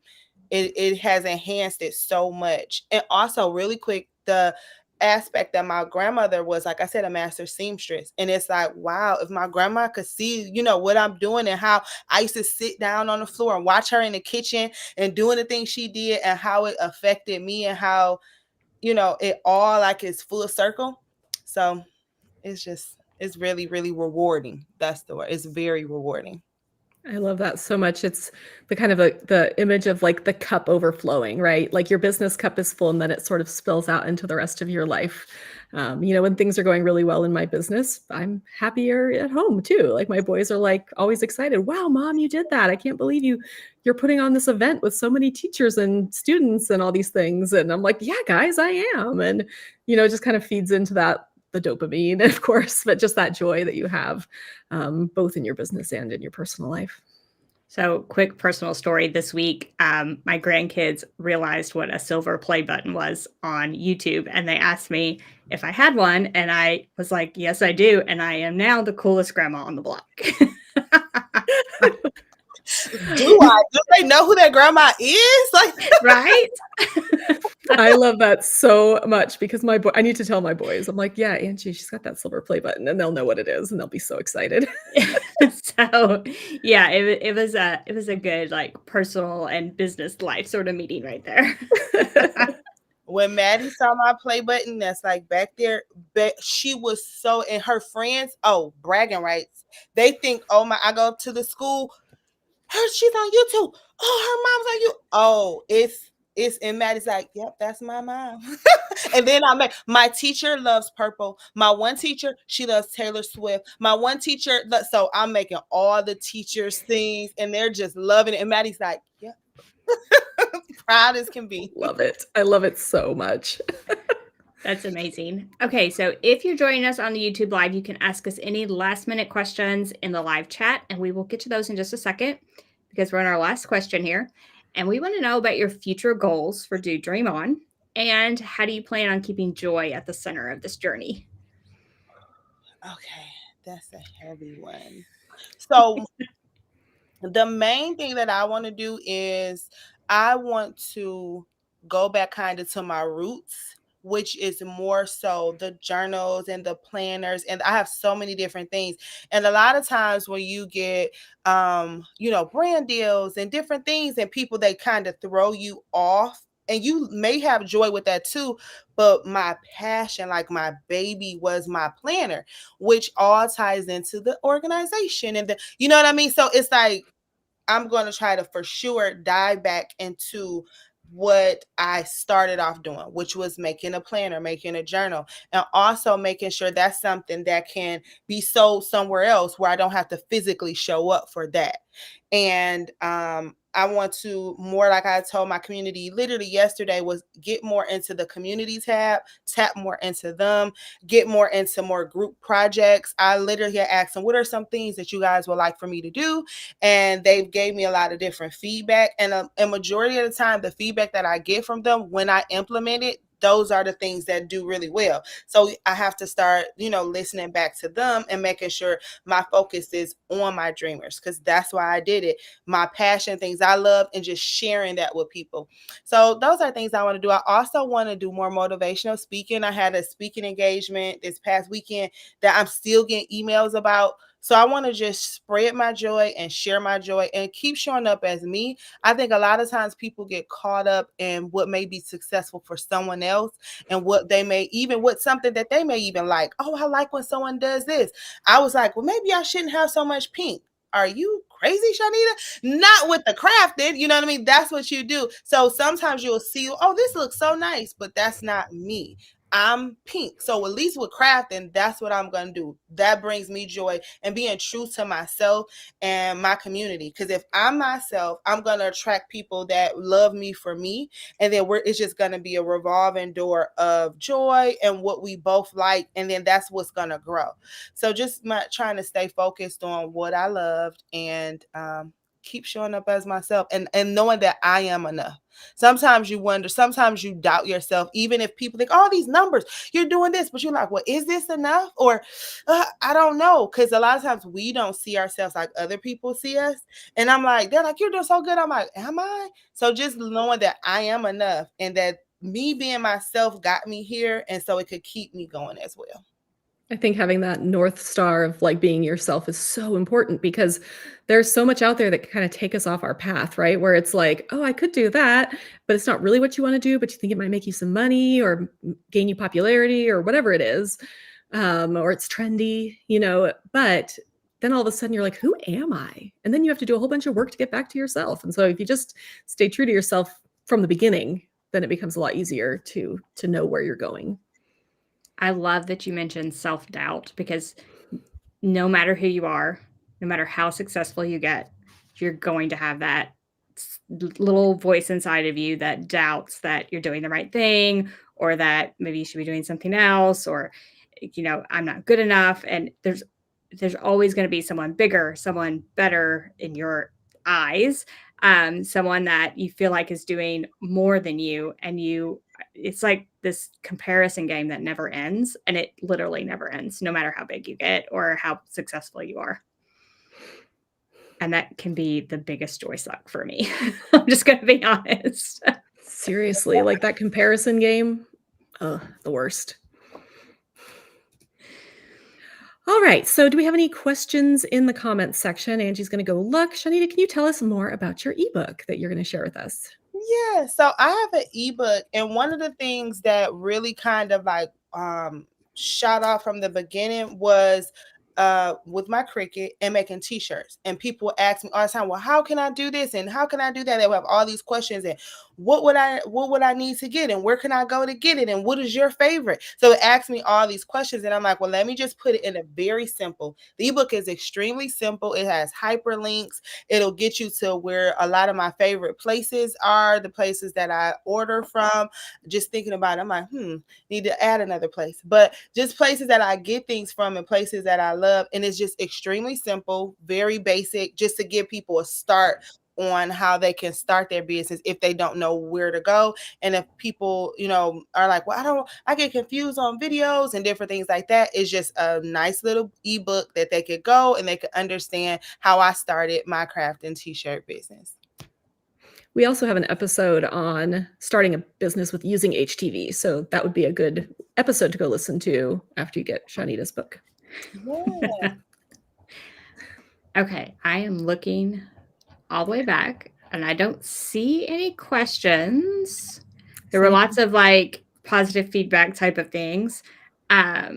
it has enhanced it so much. And also, really quick, the aspect that my grandmother was, like I said, a master seamstress. And it's like, wow, if my grandma could see, what I'm doing and how I used to sit down on the floor and watch her in the kitchen and doing the things she did and how it affected me and how, it all like is full circle. So it's really, really rewarding. That's the word. It's very rewarding. I love that so much. It's the kind of the image of like the cup overflowing, right? Like your business cup is full and then it sort of spills out into the rest of your life. When things are going really well in my business, I'm happier at home too. Like my boys are like always excited. Wow, mom, you did that. I can't believe you're putting on this event with so many teachers and students and all these things. And I'm like, yeah, guys, I am. And, it just kind of feeds into the dopamine, of course, but just that joy that you have, both in your business and in your personal life. So, quick personal story this week. My grandkids realized what a silver play button was on YouTube, and they asked me if I had one, and I was like, yes, I do. And I am now the coolest grandma on the block. Do they know who their grandma is? Like, right? I love that so much because I need to tell my boys. I'm like, yeah, Angie, she's got that silver play button, and they'll know what it is, and they'll be so excited. So, yeah, it was a good like personal and business life sort of meeting right there. When Maddie saw my play button, that's like back there, she was so, and her friends, bragging rights. They think, oh my, I go to the school, she's on YouTube. Oh, her mom's on you. Oh, it's and Maddie's like, yep, that's my mom. And then my teacher loves purple. My one teacher, she loves Taylor Swift. My one teacher, so I'm making all the teachers things, and they're just loving it. And Maddie's like, yep. Proud as can be. Love it. I love it so much. That's amazing. Okay, so if you're joining us on the YouTube Live, you can ask us any last minute questions in the live chat, and we will get to those in just a second because we're on our last question here. And we want to know about your future goals for Do Dream On, and how do you plan on keeping joy at the center of this journey? Okay, that's a heavy one. So the main thing that I want to do is I want to go back kind of to my roots, which is more so the journals and the planners. And I have so many different things. And a lot of times when you get, brand deals and different things and people, they kind of throw you off and you may have joy with that too, but my passion, like my baby, was my planner, which all ties into the organization and the, you know what I mean? So it's like, I'm going to try to for sure dive back into what I started off doing, which was making a planner, making a journal, and also making sure that's something that can be sold somewhere else where I don't have to physically show up for that. And I want to more, like I told my community literally yesterday, was get more into the community tab, tap more into them, get more into more group projects. I literally had asked them, what are some things that you guys would like for me to do? And they gave me a lot of different feedback. And a majority of the time, the feedback that I get from them when I implement it, those are the things that do really well. So I have to start, listening back to them and making sure my focus is on my dreamers, because that's why I did it. My passion, things I love, and just sharing that with people. So those are things I want to do. I also want to do more motivational speaking. I had a speaking engagement this past weekend that I'm still getting emails about. So I want to just spread my joy and share my joy and keep showing up as me. I think a lot of times people get caught up in what may be successful for someone else and what they may even, what something that they may even like. Oh, I like when someone does this. I was like, well, maybe I shouldn't have so much pink. Are you crazy, Shanita? Not with the crafted, you know what I mean? That's what you do. So sometimes you'll see, oh, this looks so nice, but that's not me. I'm pink. So at least with crafting, that's what I'm going to do. That brings me joy, and being true to myself and my community. Because if I'm myself, I'm going to attract people that love me for me. And then it's just going to be a revolving door of joy and what we both like. And then that's what's going to grow. So just trying to stay focused on what I loved and keep showing up as myself and knowing that I am enough. Sometimes you wonder, sometimes you doubt yourself, even if people think, oh, these numbers, you're doing this, but you're like, well, is this enough? Or I don't know. Because a lot of times we don't see ourselves like other people see us. And I'm like, they're like, you're doing so good. I'm like, am I? So just knowing that I am enough and that me being myself got me here. And so it could keep me going as well. I think having that North Star of like being yourself is so important because there's so much out there that kind of take us off our path, right? Where it's like, oh, I could do that, but it's not really what you want to do, but you think it might make you some money or gain you popularity or whatever it is, or it's trendy, but then all of a sudden you're like, who am I? And then you have to do a whole bunch of work to get back to yourself. And so if you just stay true to yourself from the beginning, then it becomes a lot easier to know where you're going. I love that you mentioned self-doubt, because no matter who you are, no matter how successful you get, you're going to have that little voice inside of you that doubts that you're doing the right thing, or that maybe you should be doing something else, or, I'm not good enough. And there's always going to be someone bigger, someone better in your eyes, someone that you feel like is doing more than you. And it's like this comparison game that never ends, and it literally never ends, no matter how big you get or how successful you are. And that can be the biggest joy suck for me. I'm just going to be honest. Seriously, like that comparison game, the worst. All right, so do we have any questions in the comments section? Angie's going to go look. Shanita, can you tell us more about your ebook that you're going to share with us? Yeah, so I have an ebook, and one of the things that really kind of like shot off from the beginning was with my Cricut and making t-shirts. And people ask me all the time, well, how can I do this and how can I do that? They will have all these questions, and what would I need to get, and where can I go to get it, and what is your favorite? So it asks me all these questions, and I'm like, well, let me just put it in a very simple. The ebook is extremely simple. It has hyperlinks. It'll get you to where a lot of my favorite places are, the places that I order from. Just thinking about it, I'm like, need to add another place. But just places that I get things from and places that I love. And it's just extremely simple, very basic, just to give people a start on how they can start their business if they don't know where to go. And if people, are like, well, I get confused on videos and different things like that. It's just a nice little ebook that they could go and they could understand how I started my craft and t-shirt business. We also have an episode on starting a business with using HTV. So that would be a good episode to go listen to after you get Shanita's book. Yeah. Okay, I am looking all the way back and I don't see any questions. There were Same. lots of like positive feedback type of things. But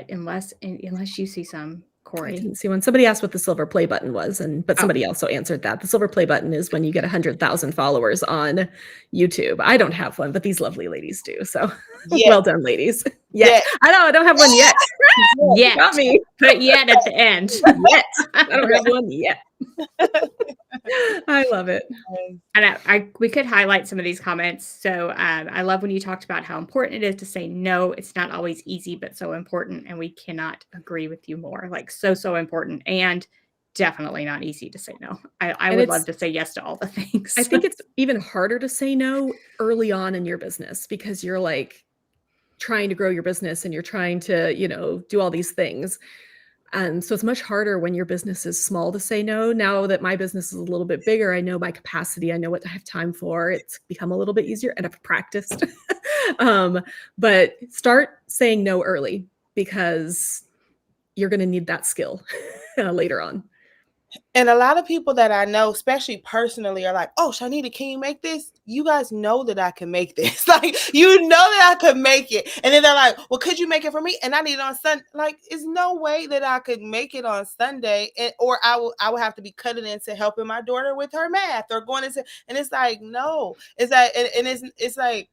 unless you see some, I Cori. didn't see one. Somebody asked what the silver play button was, but Oh. somebody also answered that. The silver play button is when you get 100,000 followers on YouTube. I don't have one, but these lovely ladies do. So Yeah. well done, ladies. Yet. Yeah. I know I don't have one yet. Yet. Got me. Put yet at the end. Yet. I don't have one yet. I love it. And we could highlight some of these comments. So I love when you talked about how important it is to say no. It's not always easy, but so important. And we cannot agree with you more. Like so important. And definitely not easy to say no. I would love to say yes to all the things. I think it's even harder to say no early on in your business because you're like trying to grow your business and you're trying to, do all these things. And so it's much harder when your business is small to say no. Now that my business is a little bit bigger, I know my capacity, I know what I have time for. It's become a little bit easier and I've practiced. But start saying no early because you're going to need that skill later on. And a lot of people that I know, especially personally, are like, oh, Shanita, can you make this? You guys know that I can make this. Like, you know that I could make it. And then they're like, well, could you make it for me? And I need it on Sunday. Like, there's no way that I could make it on Sunday. Or I would have to be cutting into helping my daughter with her math or going into, and it's like, no. It's like, and it's like,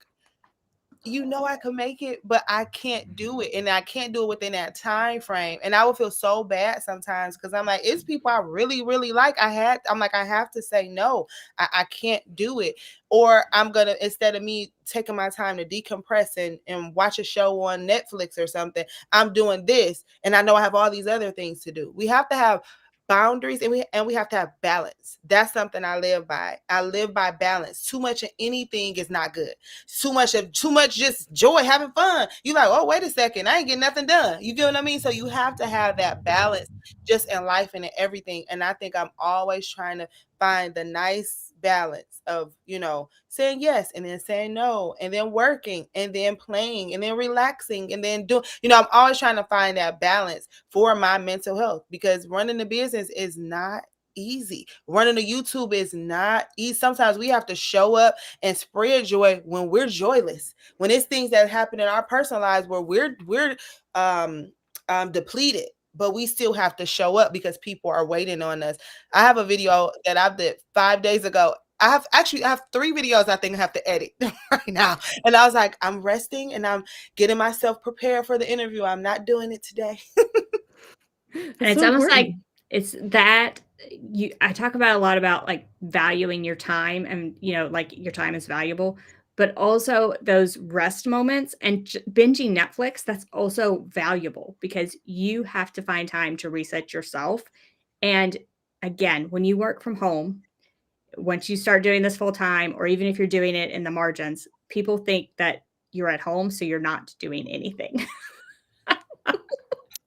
I can make it, but I can't do it. And I can't do it within that time frame. And I would feel so bad sometimes because I'm like, it's people I really, really like. I have to say no. I can't do it. Or I'm gonna, instead of me taking my time to decompress and watch a show on Netflix or something, I'm doing this. And I know I have all these other things to do. We have to have boundaries and we have to have balance. That's something I live by. I live by balance. Too much of anything is not good. Too much just joy, having fun. You like, oh, wait a second, I ain't getting nothing done. You feel what I mean? So you have to have that balance just in life and in everything. And I think I'm always trying to find the nice balance of, saying yes and then saying no and then working and then playing and then relaxing and then doing, I'm always trying to find that balance for my mental health because running the business is not easy. Running a YouTube is not easy. Sometimes we have to show up and spread joy when we're joyless. When it's things that happen in our personal lives where we're depleted, but we still have to show up because people are waiting on us. I have a video that I did 5 days ago. I have 3 videos I think I have to edit right now. And I was like, I'm resting and I'm getting myself prepared for the interview. I'm not doing it today. And it's so almost like it's that I talk about a lot about like valuing your time and, like your time is valuable, but also those rest moments and binging Netflix, that's also valuable because you have to find time to reset yourself. And again, when you work from home, once you start doing this full time, or even if you're doing it in the margins, people think that you're at home, so you're not doing anything.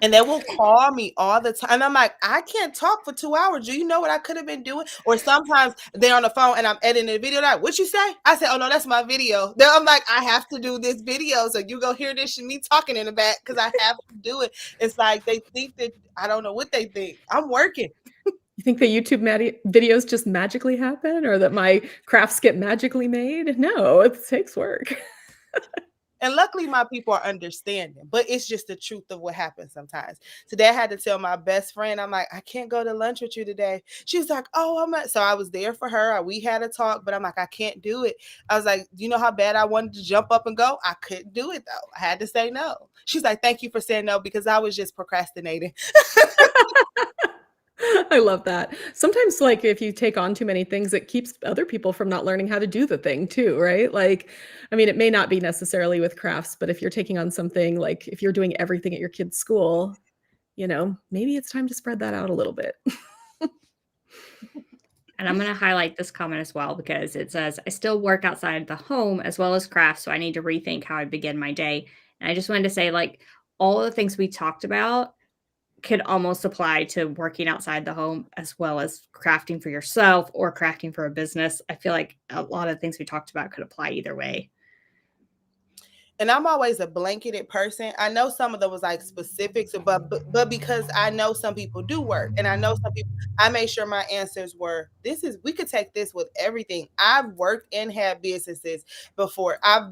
And they will call me all the time. And I'm like, I can't talk for 2 hours. Do you know what I could have been doing? Or sometimes they're on the phone and I'm editing the video. Like, what you say? I said, oh no, that's my video. Then I'm like, I have to do this video. So you go hear this and me talking in the back because I have to do it. It's like they think that I don't know what they think. I'm working. You think the YouTube videos just magically happen or that my crafts get magically made? No, it takes work. And luckily my people are understanding, but it's just the truth of what happens sometimes. Today I had to tell my best friend, I'm like, I can't go to lunch with you today. She was like, oh, so I was there for her. We had a talk, but I'm like, I can't do it. I was like, you know how bad I wanted to jump up and go? I couldn't do it though. I had to say no. She's like, thank you for saying no because I was just procrastinating. I love that. Sometimes, like, if you take on too many things, it keeps other people from not learning how to do the thing too, right? Like, I mean, it may not be necessarily with crafts, but if you're taking on something, like if you're doing everything at your kid's school, maybe it's time to spread that out a little bit. And I'm going to highlight this comment as well because it says, I still work outside the home as well as crafts, so I need to rethink how I begin my day. And I just wanted to say, like, all the things we talked about could almost apply to working outside the home as well as crafting for yourself or crafting for a business. I feel like a lot of things we talked about could apply either way. and I'm always a blanketed person. I know some of them was like specifics, but because I know some people do work, and I know some people, I made sure my answers were, this is, we could take this with everything. I've worked and had businesses before. I've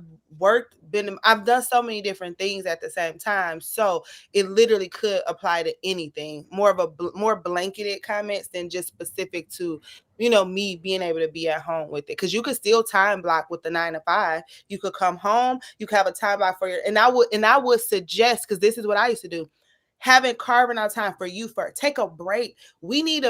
done so many different things at the same time. So it literally could apply to anything. More of more blanketed comments than just specific to, me being able to be at home with it. Because you could still time block with the 9 to 5. You could come home, you could have a time block for your, and I would suggest, because this is what I used to do, carving out time for you, for take a break. We need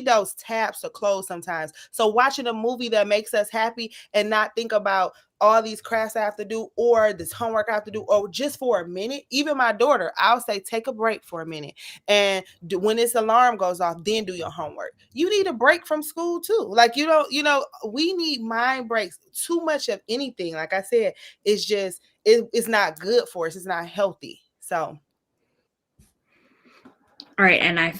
those tabs to close sometimes. So watching a movie that makes us happy and not think about all these crafts I have to do, or this homework I have to do, or just for a minute. Even my daughter, I'll say, take a break for a minute. And when this alarm goes off, then do your homework. You need a break from school too. Like, we need mind breaks. Too much of anything, like I said, it's not good for us. It's not healthy. So. All right, and I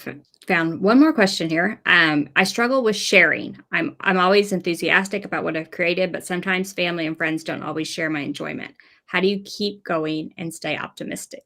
found one more question here. I struggle with sharing. I'm always enthusiastic about what I've created, but sometimes family and friends don't always share my enjoyment. How do you keep going and stay optimistic?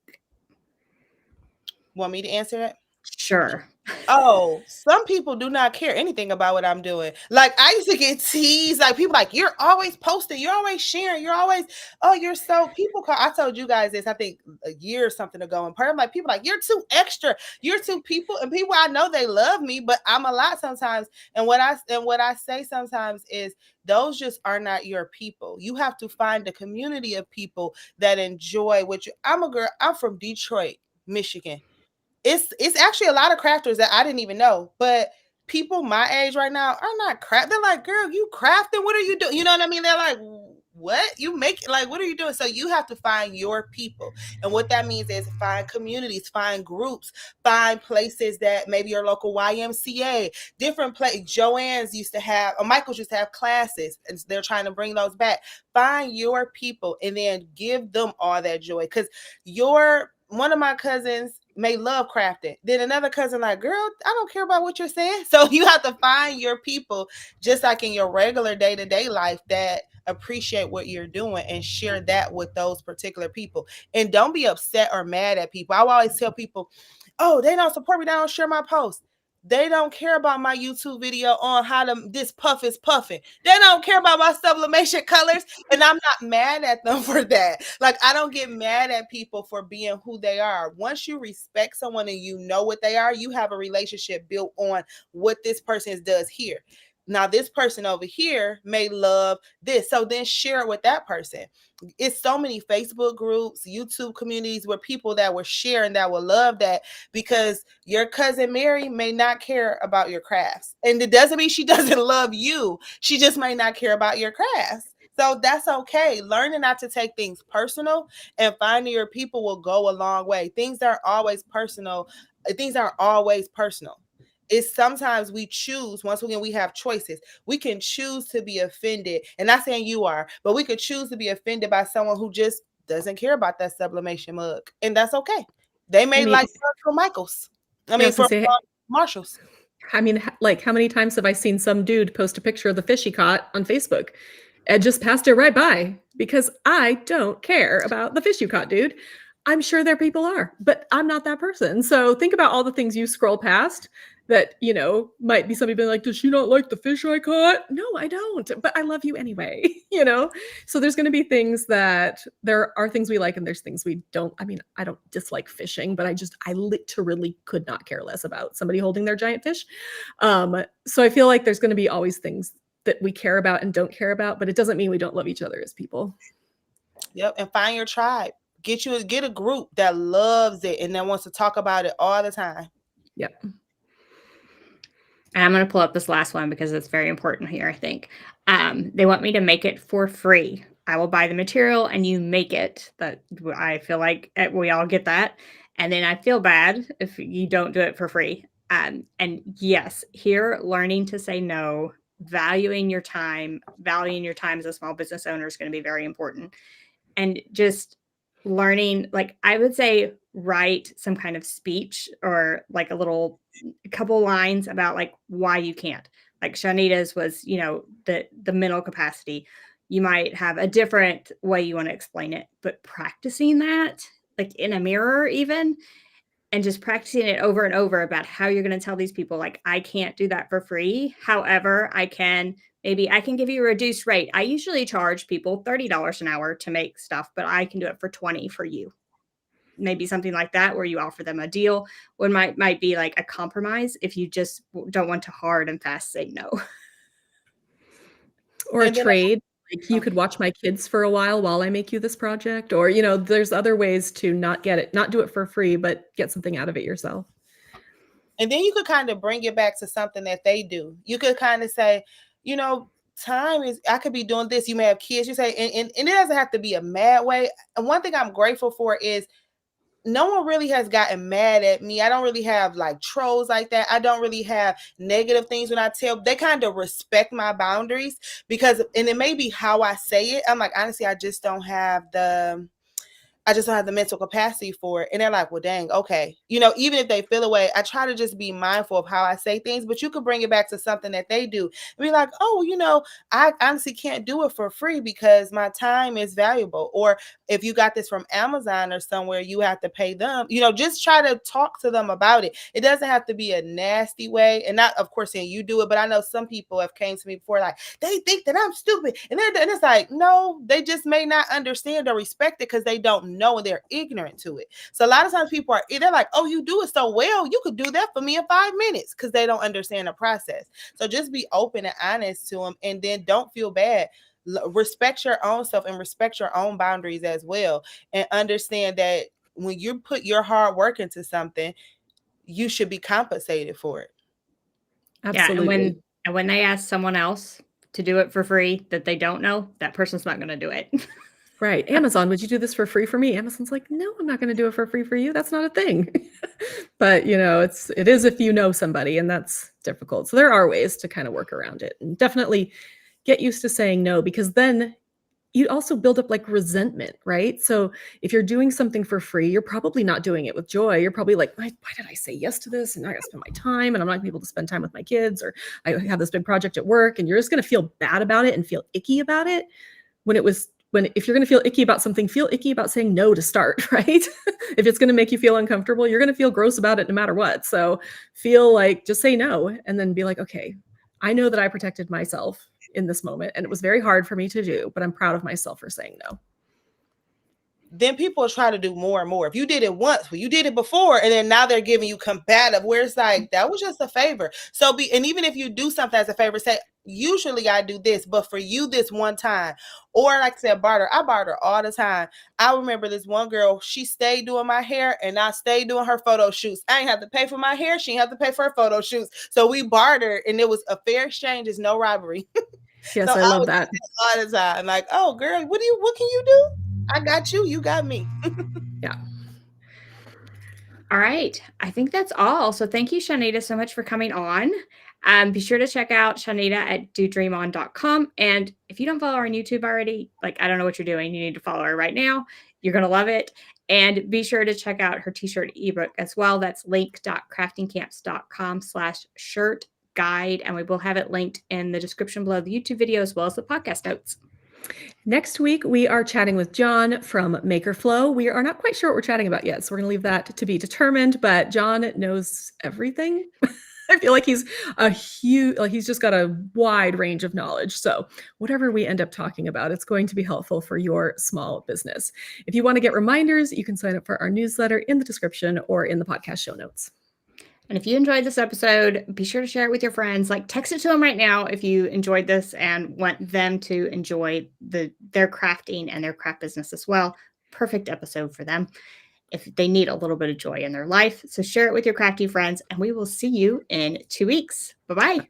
Want me to answer that? Sure. Oh, some people do not care anything about what I'm doing. Like, I used to get teased. Like, people like, you're always posting, you're always sharing, you're always, oh, you're so, people call, I told you guys this, I think a year or something ago. And part of like, people like, you're too extra, you're too people. And people, I know they love me, but I'm a lot sometimes. And what I say sometimes is, those just are not your people. You have to find a community of people that enjoy what you, I'm from Detroit, Michigan. It's actually a lot of crafters that I didn't even know, but people my age right now are not craft. They're like, girl, you crafting? What are you doing? You know what I mean? They're like, what? You make, like, what are you doing? So you have to find your people. And what that means is find communities, find groups, find places that maybe your local YMCA, different place. Joanne's used to have, or Michael's used to have classes, and they're trying to bring those back. Find your people and then give them all that joy. Because one of my cousins may love crafting. Then another cousin like, girl, I don't care about what you're saying. So you have to find your people, just like in your regular day-to-day life, that appreciate what you're doing and share that with those particular people. And don't be upset or mad at people. I always tell people, oh, they don't support me, they don't share my post. They don't care about my YouTube video on how this puff is puffing. They don't care about my sublimation colors. And I'm not mad at them for that. Like, I don't get mad at people for being who they are. Once you respect someone and you know what they are, you have a relationship built on what this person does here. Now, this person over here may love this. So then share it with that person. It's so many Facebook groups, YouTube communities where people that will share and that will love that, because your cousin Mary may not care about your crafts. And it doesn't mean she doesn't love you. She just may not care about your crafts. So that's okay. Learning not to take things personal and finding your people will go a long way. Things aren't always personal. It's sometimes we choose, once again, we have choices. We can choose to be offended. And not saying you are, but we could choose to be offended by someone who just doesn't care about that sublimation mug. And that's okay. They may like from Michael's. From Marshall's. Like, how many times have I seen some dude post a picture of the fish he caught on Facebook and just passed it right by because I don't care about the fish you caught, dude. I'm sure there people are, but I'm not that person. So think about all the things you scroll past that, might be somebody being like, does she not like the fish I caught? No, I don't, but I love you anyway, So there's going to be things there are things we like and there's things we don't. I don't dislike fishing, but I literally could not care less about somebody holding their giant fish. So I feel like there's going to be always things that we care about and don't care about, but it doesn't mean we don't love each other as people. Yep. And find your tribe. Get a group that loves it and that wants to talk about it all the time. Yep. And I'm going to pull up this last one because it's very important here, I think. They want me to make it for free. I will buy the material and you make it. That I feel like we all get that. And then I feel bad if you don't do it for free. And yes, here, learning to say no, valuing your time as a small business owner is going to be very important. And just learning, like, I would say, write some kind of speech or like a couple lines about like why you can't. Like Shanita's was, the mental capacity. You might have a different way you want to explain it, but practicing that, like in a mirror, even, and just practicing it over and over about how you're going to tell these people, like, I can't do that for free. However, maybe I can give you a reduced rate. I usually charge people $30 an hour to make stuff, but I can do it for 20 for you. Maybe something like that, where you offer them a deal, or might be like a compromise if you just don't want to hard and fast say no. Or a And then trade, like, you oh, could watch my kids for a while I make you this project, or, there's other ways to not do it for free, but get something out of it yourself. and then you could kind of bring it back to something that they do. You could kind of say, time is, I could be doing this. You may have kids. You say, and it doesn't have to be a mad way. And one thing I'm grateful for is no one really has gotten mad at me. I don't really have like trolls like that. I don't really have negative things when I tell. They kind of respect my boundaries because, and it may be how I say it. I'm like, honestly, I just don't have the mental capacity for it. And they're like, well, dang, okay. Even if they feel away, I try to just be mindful of how I say things, but you could bring it back to something that they do and be like, oh, I honestly can't do it for free because my time is valuable. Or if you got this from Amazon or somewhere, you have to pay them, just try to talk to them about it. It doesn't have to be a nasty way. And not, of course, saying you do it, but I know some people have came to me before, like, they think that I'm stupid. And it's like, no, they just may not understand or respect it because they don't know and they're ignorant to it. So a lot of times they're like, oh, you do it so well, you could do that for me in 5 minutes, because they don't understand the process. So just be open and honest to them, and then don't feel bad. Respect your own self and respect your own boundaries as well, and understand that when you put your hard work into something, you should be compensated for it. Yeah, Absolutely. and when they ask someone else to do it for free that they don't know, that person's not going to do it. Right. Amazon, would you do this for free for me? Amazon's like, no, I'm not going to do it for free for you. That's not a thing. But it is if you know somebody, and that's difficult. So there are ways to kind of work around it, and definitely get used to saying no, because then you also build up like resentment, right? So if you're doing something for free, you're probably not doing it with joy. You're probably like, why did I say yes to this? And now I got to spend my time, and I'm not going to be able to spend time with my kids, or I have this big project at work, and you're just going to feel bad about it and feel icky about it. If you're going to feel icky about something, feel icky about saying no to start, right? If it's going to make you feel uncomfortable, you're going to feel gross about it no matter what. So feel like, just say no, and then be like, okay, I know that I protected myself in this moment, and it was very hard for me to do, but I'm proud of myself for saying no. Then people try to do more and more. If you did it once, well, you did it before, and then now they're giving you combative, where it's like, that was just a favor. And even if you do something as a favor, say, usually I do this, but for you this one time. Or like I said, barter. I barter all the time. I remember this one girl, she stayed doing my hair, and I stayed doing her photo shoots. I ain't have to pay for my hair. She ain't have to pay for her photo shoots. So we bartered, and it was a fair exchange. It's no robbery. Yes, So I I love would that. do that all the time. Like, oh girl, what can you do? I got you, you got me. Yeah. All right. I think that's all. So thank you, Shanita, so much for coming on. Be sure to check out Shanita at dodreamon.com. And if you don't follow her on YouTube already, like, I don't know what you're doing. You need to follow her right now. You're going to love it. And be sure to check out her t-shirt ebook as well. That's link.craftingcamps.com/shirt guide. And we will have it linked in the description below the YouTube video, as well as the podcast notes. Next week, we are chatting with John from Makerflow. We are not quite sure what we're chatting about yet, so we're going to leave that to be determined, but John knows everything. I feel like he's he's just got a wide range of knowledge. So whatever we end up talking about, it's going to be helpful for your small business. If you want to get reminders, you can sign up for our newsletter in the description or in the podcast show notes. And if you enjoyed this episode, be sure to share it with your friends. Like, text it to them right now if you enjoyed this and want them to enjoy their crafting and their craft business as well. Perfect episode for them if they need a little bit of joy in their life. So share it with your crafty friends, and we will see you in 2 weeks. Bye-bye.